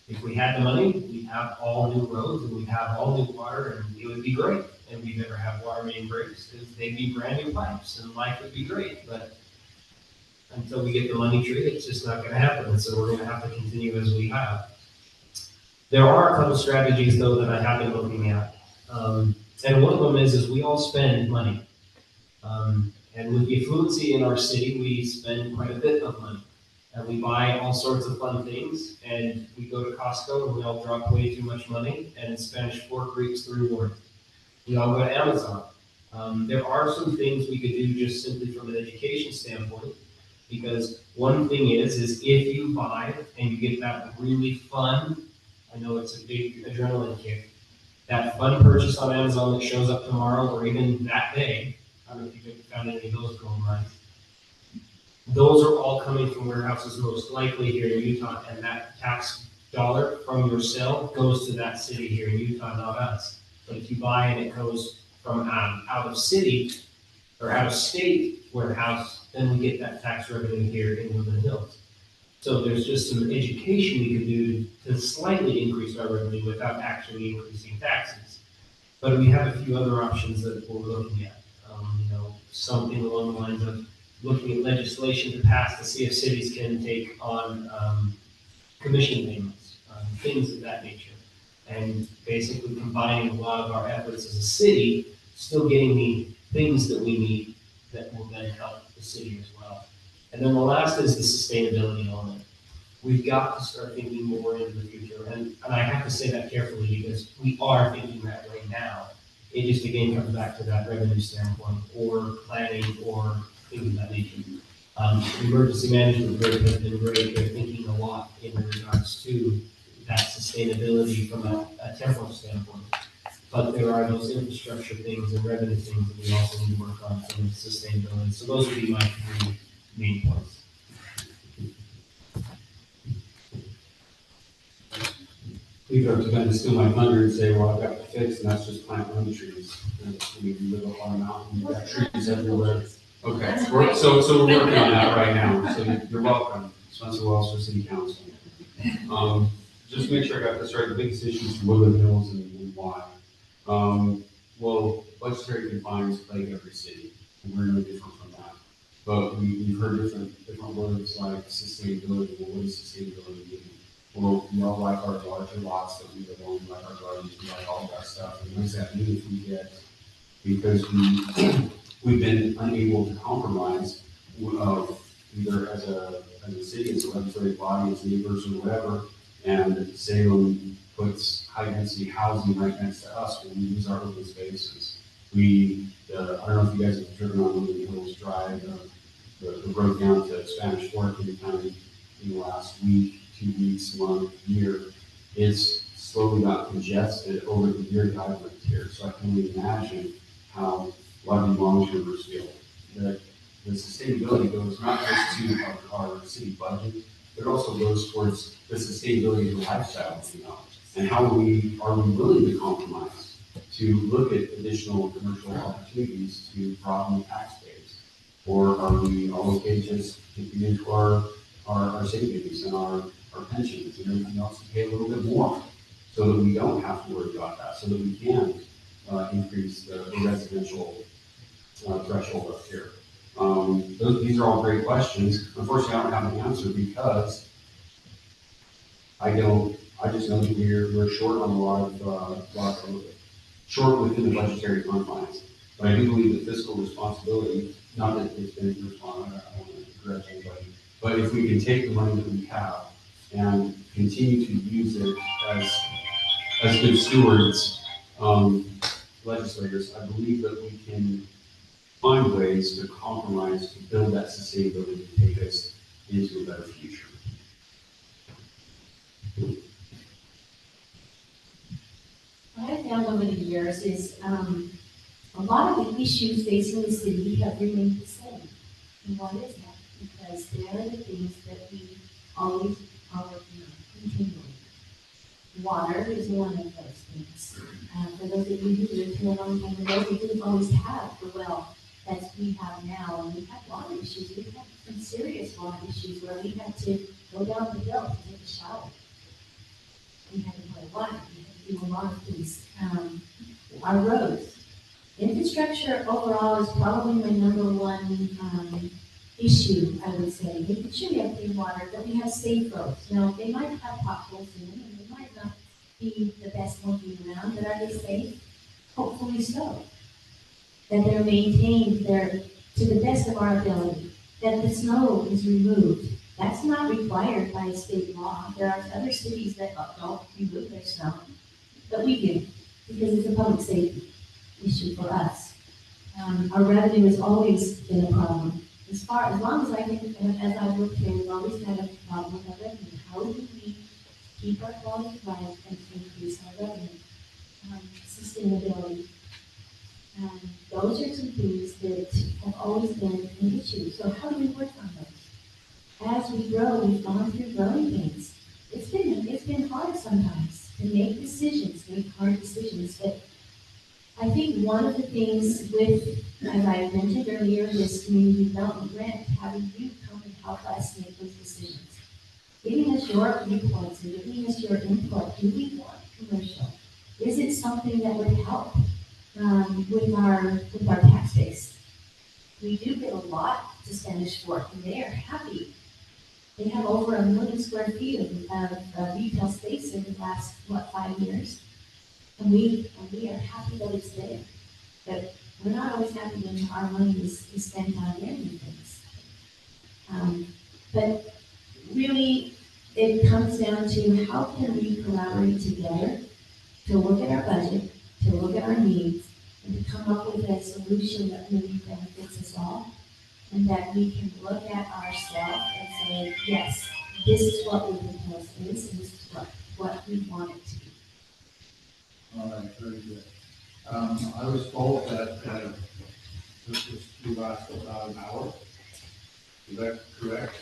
If we had the money, we'd have all new roads and we'd have all new water, and it would be great. And we'd never have water main breaks because they'd be brand new pipes and life would be great. But until we get the money tree, it's just not going to happen. And so we're going to have to continue as we have. There are a couple strategies though that I have been looking at. And one of them is we all spend money. And with the affluency in our city, we spend quite a bit of money. And we buy all sorts of fun things, and we go to Costco and we all drop way too much money, and in Spanish Fork reaps the reward. We all go to Amazon. There are some things we could do just simply from an education standpoint, because one thing is if you buy and you get that really fun, I know it's a big adrenaline kick, that fun purchase on Amazon that shows up tomorrow or even that day. I don't know if you've found any of those going right. Those are all coming from warehouses most likely here in Utah, and that tax dollar from your sale goes to that city here in Utah, not us. But if you buy and it goes from out of city or out of state warehouse, then we get that tax revenue here in Woodland Hills. So there's just some education we could do to slightly increase our revenue without actually increasing taxes. But we have a few other options that we're looking at. Something along the lines of looking at legislation to pass to see if cities can take on commission payments, things of that nature. And basically combining a lot of our efforts as a city, still getting the things that we need that will then help the city as well. And then the last is the sustainability element. We've got to start thinking more into the future. And I have to say that carefully because we are thinking that right now. It just again comes back to that revenue standpoint or planning or things of that nature. Emergency management group has been great. They're thinking a lot in regards to that sustainability from a temporal standpoint. But there are those infrastructure things and revenue things that we also need to work on from sustainability. So those would be my three main points. People are going to steal my thunder and say, well, I've got to fix, and that's just plant one trees. And we live up on a mountain, we've got trees everywhere. Okay, so we're working on that right now, so you're welcome, Spencer Wells for City Council. Just to make sure I got this right, the biggest issues for Woodland Hills and why. Well, budgetary confines plague every city, and we're no different from that. But we've heard different words like sustainability. Well, what does sustainability mean? Well, we all like our larger lots that we live on, we like our gardens, we like all that stuff. And what does that mean if we get, because we've been unable to compromise, either as a city, as a legislative body, as neighbors or whatever, and Salem puts high density housing right next to us when we use our open spaces. I don't know if you guys have driven on Woodland Hills Drive, the road down to Spanish Fork in County in the last week, 2 weeks, month, year. It's slowly got congested over the year that I've lived here. So I can only imagine how a lot of the long-termers feel. That the sustainability goes not just to our city budget, but also goes towards the sustainability of the lifestyle, and how are we willing to compromise to look at additional commercial opportunities to broaden the tax base? Or are we all okay just dipping into our savings and our pensions and everything else to pay a little bit more so that we don't have to worry about that, so that we can increase the residential threshold up here? These are all great questions. Unfortunately, I don't have an answer because I just know that we're short on a lot of short within the budgetary confines. But I do believe that fiscal responsibility, not that it's been responsible, I don't want to grudge anybody, but if we can take the money that we have and continue to use it as good stewards, legislators, I believe that we can find ways to compromise to build that sustainability to take us into a better future. What I found over the years is a lot of the issues facing the city have remained the same. And why is that? Because they're the things that we always are working on continually. Water is one of those things. For those of you who lived here a long time ago, we didn't always have the well that we have now. And we had water issues. We had some serious water issues where we had to go down the hill to take a shower. We had to boil water. We had to do a lot of things. Our roads. Infrastructure overall is probably my number one issue, I would say. Making sure we have clean water, that we have safe roads. Now, they might have potholes in them, and they might not be the best looking around, but are they safe? Hopefully so. That they're maintained to the best of our ability. That the snow is removed. That's not required by state law. There are other cities that don't remove their snow, but we do, because it's a public safety issue for us. Our revenue has always been a problem. As long as I can, as I've looked here, we've always had a problem with our revenue. How do we keep our quality of life and increase our revenue? Sustainability. Those are some things that have always been an issue. So how do we work on those? As we grow, we've gone through growing pains. It's been hard sometimes to make hard decisions, but I think one of the things with, as I mentioned earlier, this community development grant, having you come and help us make those decisions, giving us your viewpoints and giving us your input. Do we want commercial? Is it something that would help with our tax base? We do get a lot to Spanish Fork, and they are happy. They have over 1 million square feet of retail space in the last 5 years. And we are happy that it's there. But we're not always happy when our money is spent on their new things. But really, it comes down to how can we collaborate together to look at our budget, to look at our needs, and to come up with a solution that really benefits us all, and that we can look at ourselves and say, yes, this is what we propose, and this is what we want it to be. All right, very good. I was told that this was to last about an hour. Is that correct?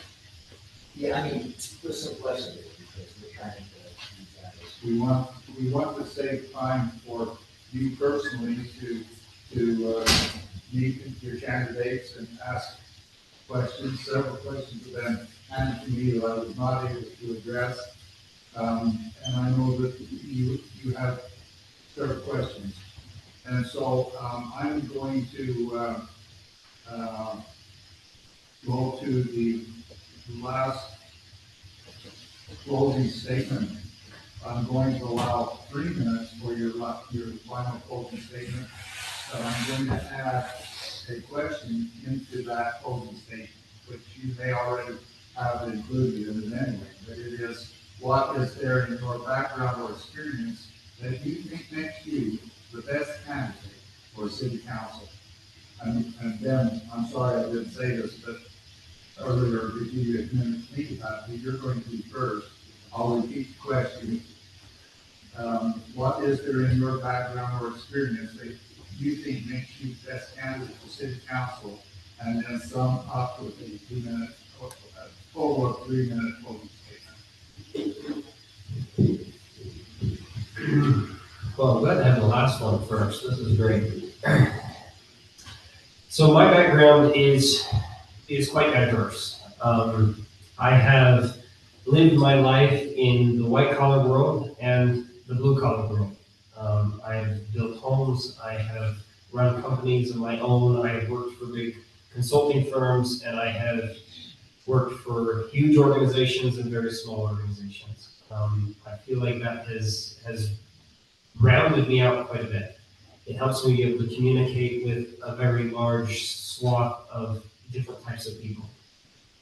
Yeah, I mean, there's some questions because we're trying to use that as. We want to save time for you personally to meet with your candidates and ask questions, several questions of them, and to me that I was not able to address. And I know that you have several questions. And so, I'm going to, go to the last closing statement. I'm going to allow 3 minutes for your final closing statement, but I'm going to add a question into that closing statement, which you may already have included in it anyway, but it is, what is there in your background or experience that you think makes you the best candidate for city council? And then, I'm sorry I didn't say this, but earlier, if you didn't think about it, you're going to be first. I'll repeat the question. What is there in your background or experience that you think makes you the best candidate for city council? And then sum up with a 2 minute, total of 3 minute closing statement. Well, I'm glad to have the last one first. This is great. So my background is quite diverse. I have lived my life in the white collar world and the blue collar world. I have built homes, I have run companies of my own, I have worked for big consulting firms, and I have worked for huge organizations and very small organizations. I feel like that has rounded me out quite a bit. It helps me be able to communicate with a very large swath of different types of people.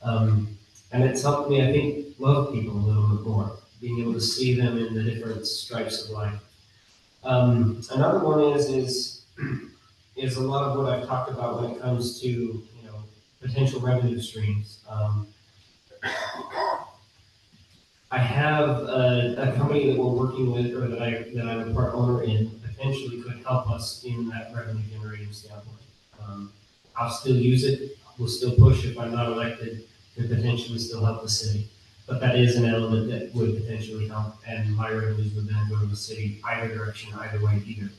And it's helped me, I think, love people a little bit more, being able to see them in the different stripes of life. Another one is a lot of what I've talked about when it comes to, potential revenue streams. I have a company that we're working with, or that I'm a part owner in, potentially could help us in that revenue generating standpoint. I'll still use it. We'll still push if I'm not elected to potentially still help the city. But that is an element that would potentially help, and my revenues would then go to the city either direction, either way, either.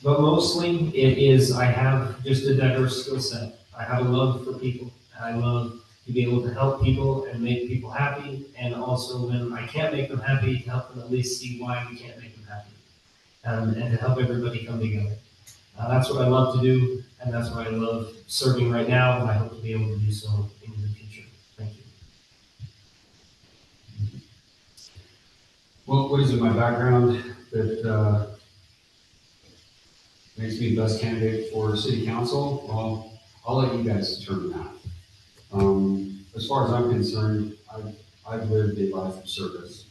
But mostly it is, I have just a diverse skill set. I have a love for people. I love to be able to help people and make people happy, and also when I can't make them happy, to help them at least see why we can't make them happy, and to help everybody come together. That's what I love to do, and that's what I love serving right now, and I hope to be able to do so in the future. Thank you. Well, what is in my background that makes me the best candidate for city council? Well, I'll let you guys determine that. As far as I'm concerned, I've lived a life of service.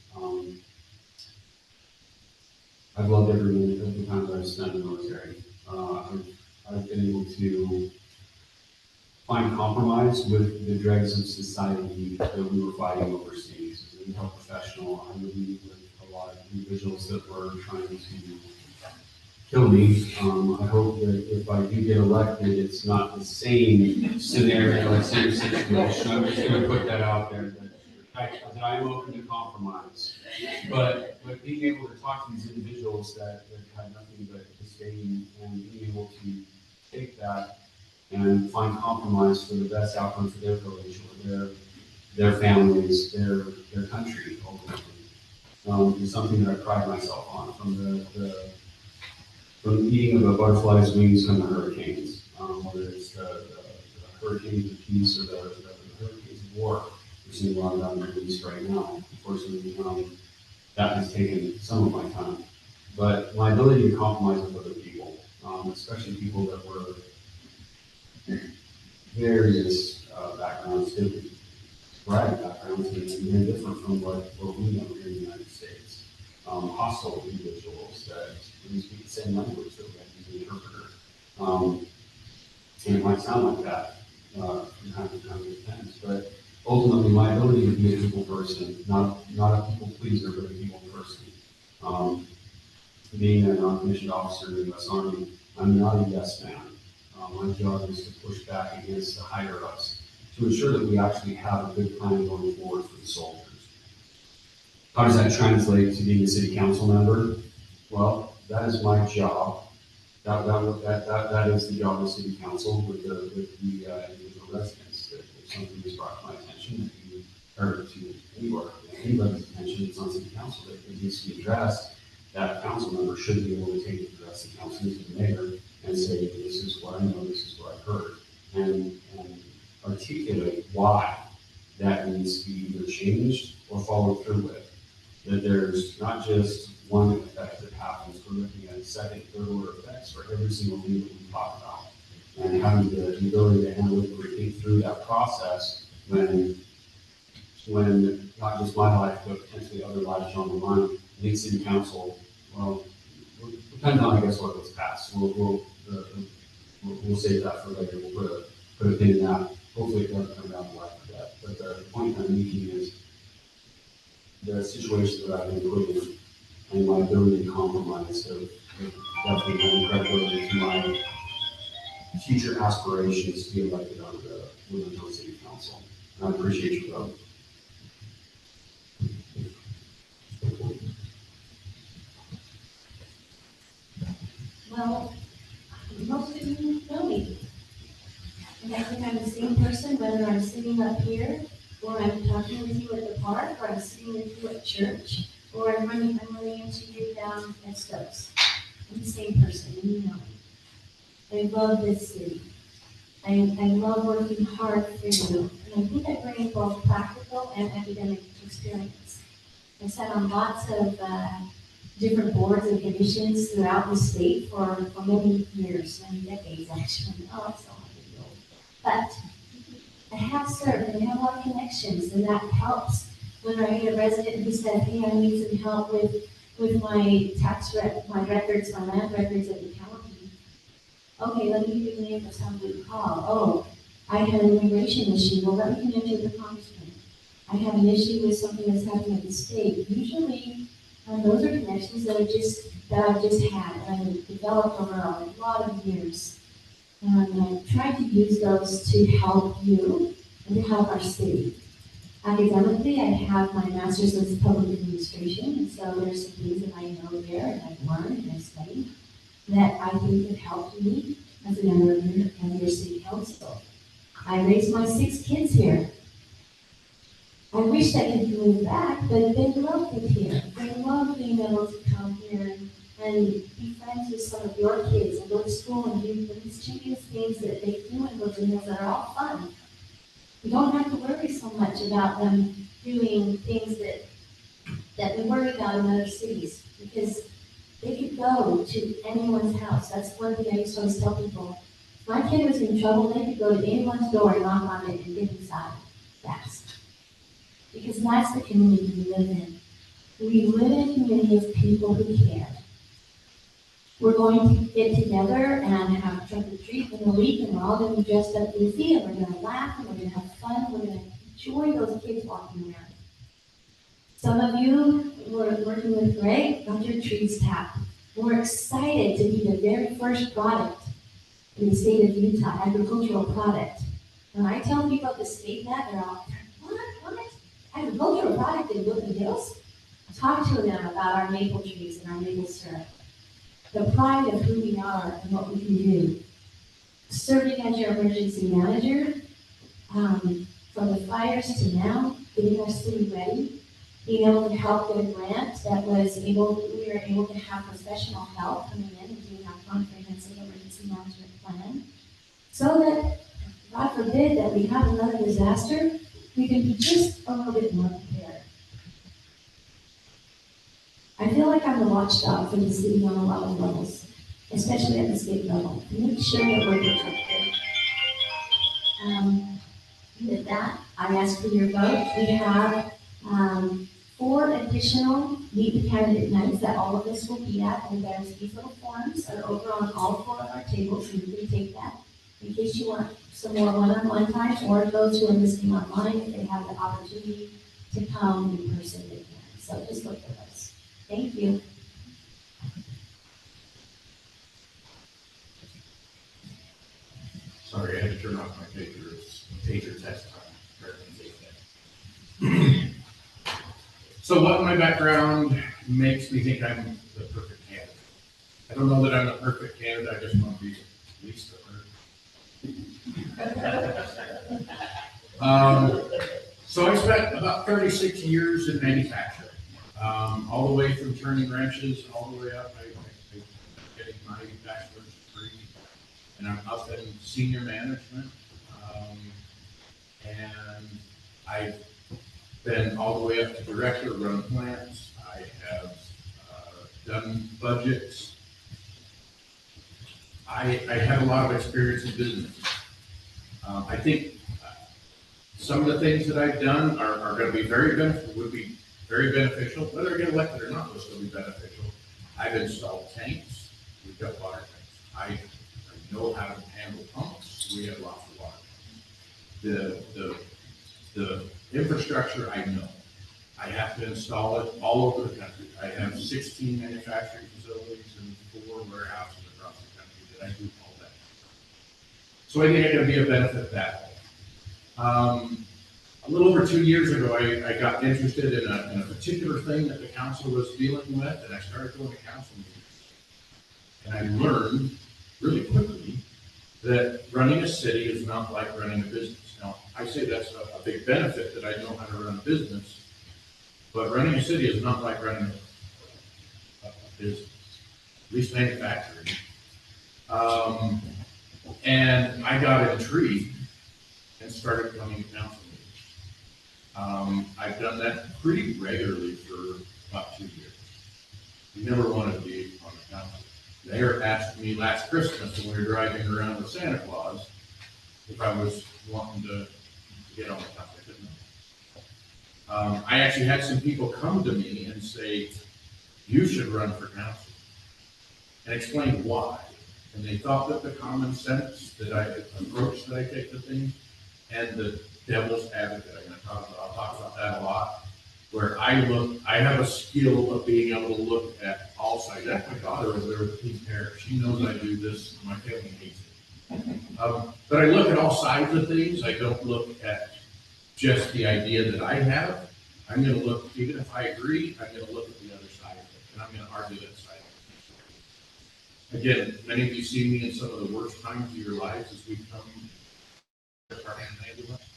I've loved every minute of the time that I've spent in the military. I've been able to find compromise with the dregs of society that we were fighting overseas. As a mental health professional, I'm living with a lot of individuals that were trying to kill me. I hope that if I do get elected, it's not the same scenario, same situation. I'm just going to put that out there, that I'm open to compromise. But being able to talk to these individuals that have nothing but disdain, and being able to take that and find compromise for the best outcome for their village, or their families, their country, ultimately, is something that I pride myself on. From the eating of a butterfly's wings come the hurricanes, whether it's the hurricanes of peace or the hurricanes of war. We're seeing a lot of that in the Middle East right now. Unfortunately, that has taken some of my time. But my ability to compromise with other people, especially people that were various backgrounds, different sporadic backgrounds, and very different from what we know here in the United States. Hostile individuals that we speak the same language that we have to use an interpreter. And it might sound like that from time to time, it depends. But ultimately, my ability to be a people person, not a people pleaser, but a people person. Being a non-commissioned officer in the U.S. Army, I'm not a yes man. My job is to push back against the higher ups to ensure that we actually have a good plan going forward for the soldiers. How does that translate to being a city council member? Well, that is my job. That is the job of city council with the individual residents. That if something is brought to my attention, or to anybody's attention, it's on city council that it needs to be addressed. that council member should be able to take the rest of the council to the mayor and say, this is what I know, this is what I've heard, and articulate why that needs to be either changed or followed through with. That there's not just one effect that happens, we're looking at second, third order effects for every single thing that we talk about. And having the ability to handle it, or think through that process when not just my life, but potentially other lives on the line, I think city council, well, depends on, I guess, what gets passed. We'll save that for later. We'll put a pin in that. Hopefully it doesn't come down to life for that. But the point I'm making is the situation that I've been put in and my ability to compromise have definitely been credibility to my future aspirations to be elected on the Wilmington City Council. And I appreciate your vote. Well, most of you know me. And I think I'm the same person, whether I'm sitting up here, or I'm talking with you at the park, or I'm sitting with you at church, or I'm running into you down at Stokes. I'm the same person, and you know me. I love this city. I love working hard for you, and I think I bring both practical and academic experience. I sat on lots of different boards and commissions throughout the state for many years, many decades actually. Oh, it's so hard to go. But I have served and I have a lot of connections, and that helps when I get a resident who said, hey, I need some help with my my records, my land records at the county. Okay, let me give you the name of somebody to call. Oh, I had an immigration issue. Well, let me connect you with the congressman. I have an issue with something that's happening at the state. Usually, those are connections that I've just had and I've developed over a lot of years. And I've tried to use those to help you and to help our city. Academically, I have my master's in public administration, and so there's some things that I know there and I've learned and I've studied that I think have helped me as a member of your city council. I raised my 6 kids here. I wish I could move back, but they loved it here. They love being able to come here and be friends with some of your kids and go to school and do the mischievous things that they do in those areas that are all fun. We don't have to worry so much about them doing things that we worry about in other cities, because they could go to anyone's house. That's one thing I used to always tell people. If my kid was in trouble, they could go to anyone's door and knock on it and get inside fast. Because that's the community we live in. We live in a community of people who care. We're going to get together and have trunk or treat in a week, and we're all going to be dressed up goofy, and we're going to laugh, and we're going to have fun, we're going to enjoy those kids walking around. Some of you were working with Greg, Dr. Trees Tap. We're excited to be the very first product in the state of Utah, agricultural product. When I tell people at the state that, they're all, what? Agricultural product in Woodland Hills? Talk to them about our maple trees and our maple syrup. The pride of who we are and what we can do. Serving as your emergency manager, from the fires to now, getting our city ready, being able to help with a grant that we were able to have professional help coming in and doing our comprehensive emergency management plan, so that, God forbid, that we have another disaster, we can be just a little bit more prepared. I feel like I'm the watchdog for the city on a lot of levels, especially at the state level, to make sure that we're protected. With that, I ask for your vote. We have 4 additional meet the candidate nights that all of us will be at, and there's these little forms that are over on all 4 of our tables, so you can take that in case you want some more one-on-one time, or those who are listening online, if they have the opportunity to come in person, they can. So just look for those. Thank you. Sorry, I had to turn off my pager. It's pager test time. So what in my background makes me think I'm the perfect candidate? I don't know that I'm the perfect candidate, I just want to be at least the first. So I spent about 36 years in manufacturing. all the way from turning wrenches, all the way up, I getting my bachelor's degree. And I'm up in senior management. And I've been all the way up to director, run plants. I have done budgets. I have a lot of experience in business. I think some of the things that I've done are going to be would be very beneficial. Whether I get elected or not, will still be beneficial. I've installed tanks. We've got water tanks. I know how to handle pumps. We have lots of water tanks. The infrastructure I know. I have to install it all over the country. I have 16 manufacturing facilities and 4 warehouses across the country that I do all that. So I think I'm going to be a benefit that way. A little over 2 years ago, I got interested in a particular thing that the council was dealing with, and I started going to council meetings. And I learned really quickly that running a city is not like running a business. Now, I say that's a big benefit that I know how to run a business, but running a city is not like running a business, at least manufacturing. And I got intrigued and started coming to council meetings. I've done that pretty regularly for about 2 years. You never wanted to be on the council. The mayor asked me last Christmas when we were driving around with Santa Claus if I was wanting to get on the council. I couldn't. I actually had some people come to me and say, you should run for council, and explain why. And they thought that the common sense approach that I take to things, and the devil's advocate, I'll talk about that a lot, where I have a skill of being able to look at all sides. That's my daughter over there with the pink hair. She knows I do this, my family hates it. But I look at all sides of things. I don't look at just the idea that I have. I'm going to look, even if I agree, I'm going to look at the other side of it, and I'm going to argue that side of it. Again, many of you see me in some of the worst times of your lives as we come to the ambulance,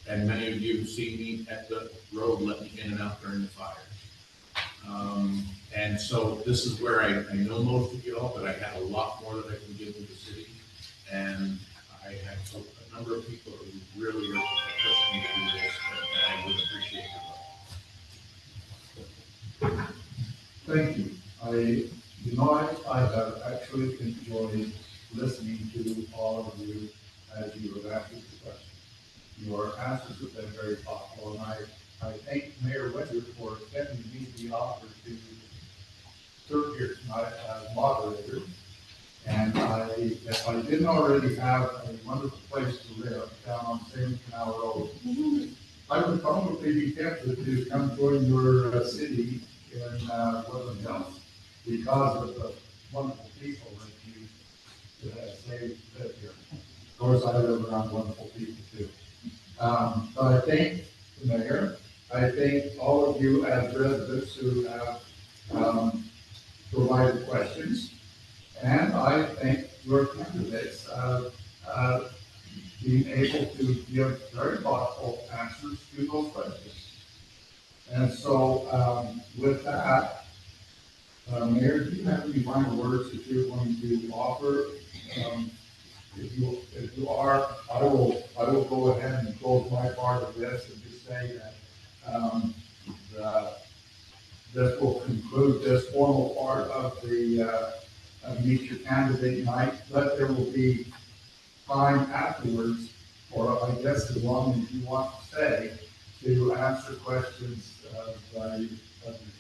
and many of you see me at the road letting me in and out during the fire. And so this is where I know most of you all, but I have a lot more that I can give to the city, and I have a number of people who really are pushing me to do this, and I would appreciate your vote. Thank you. I have actually enjoyed listening to all of you as you have answered the question. Your answers have been very thoughtful, and I thank Mayor Winter for extending me the offer to serve here tonight as moderator. And if I didn't already have a wonderful place to live down on Salem Canal Road, I would probably be tempted to come join your city in Woodland Hills because of the wonderful people that you say live here. Of course, I live around wonderful people too. But I thank the mayor. I thank all of you as residents who have provided questions. And I thank your candidates being able to give very thoughtful answers to those questions. And so with that, Mayor, do you have any final words that you're going to offer? If you are, I will go ahead and close my part of this and just say that this will conclude this formal part of the meet your candidate night, but there will be time afterwards, or I guess as long as you want to stay, to answer questions of your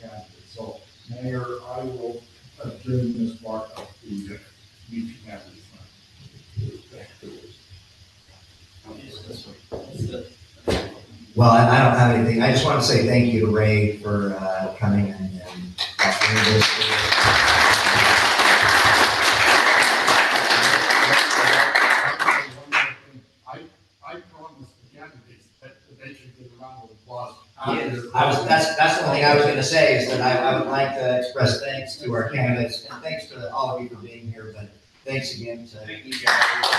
candidate. So, Mayor, I will adjourn this part of the meet your candidate night. Well, I don't have anything. I just want to say thank you to Ray for coming and offering this. I promised the candidates that they should get a round of applause. That's the only thing I was going to say is that I would like to express thanks to our candidates and thanks to all of you for being here, but thanks again to each and every one.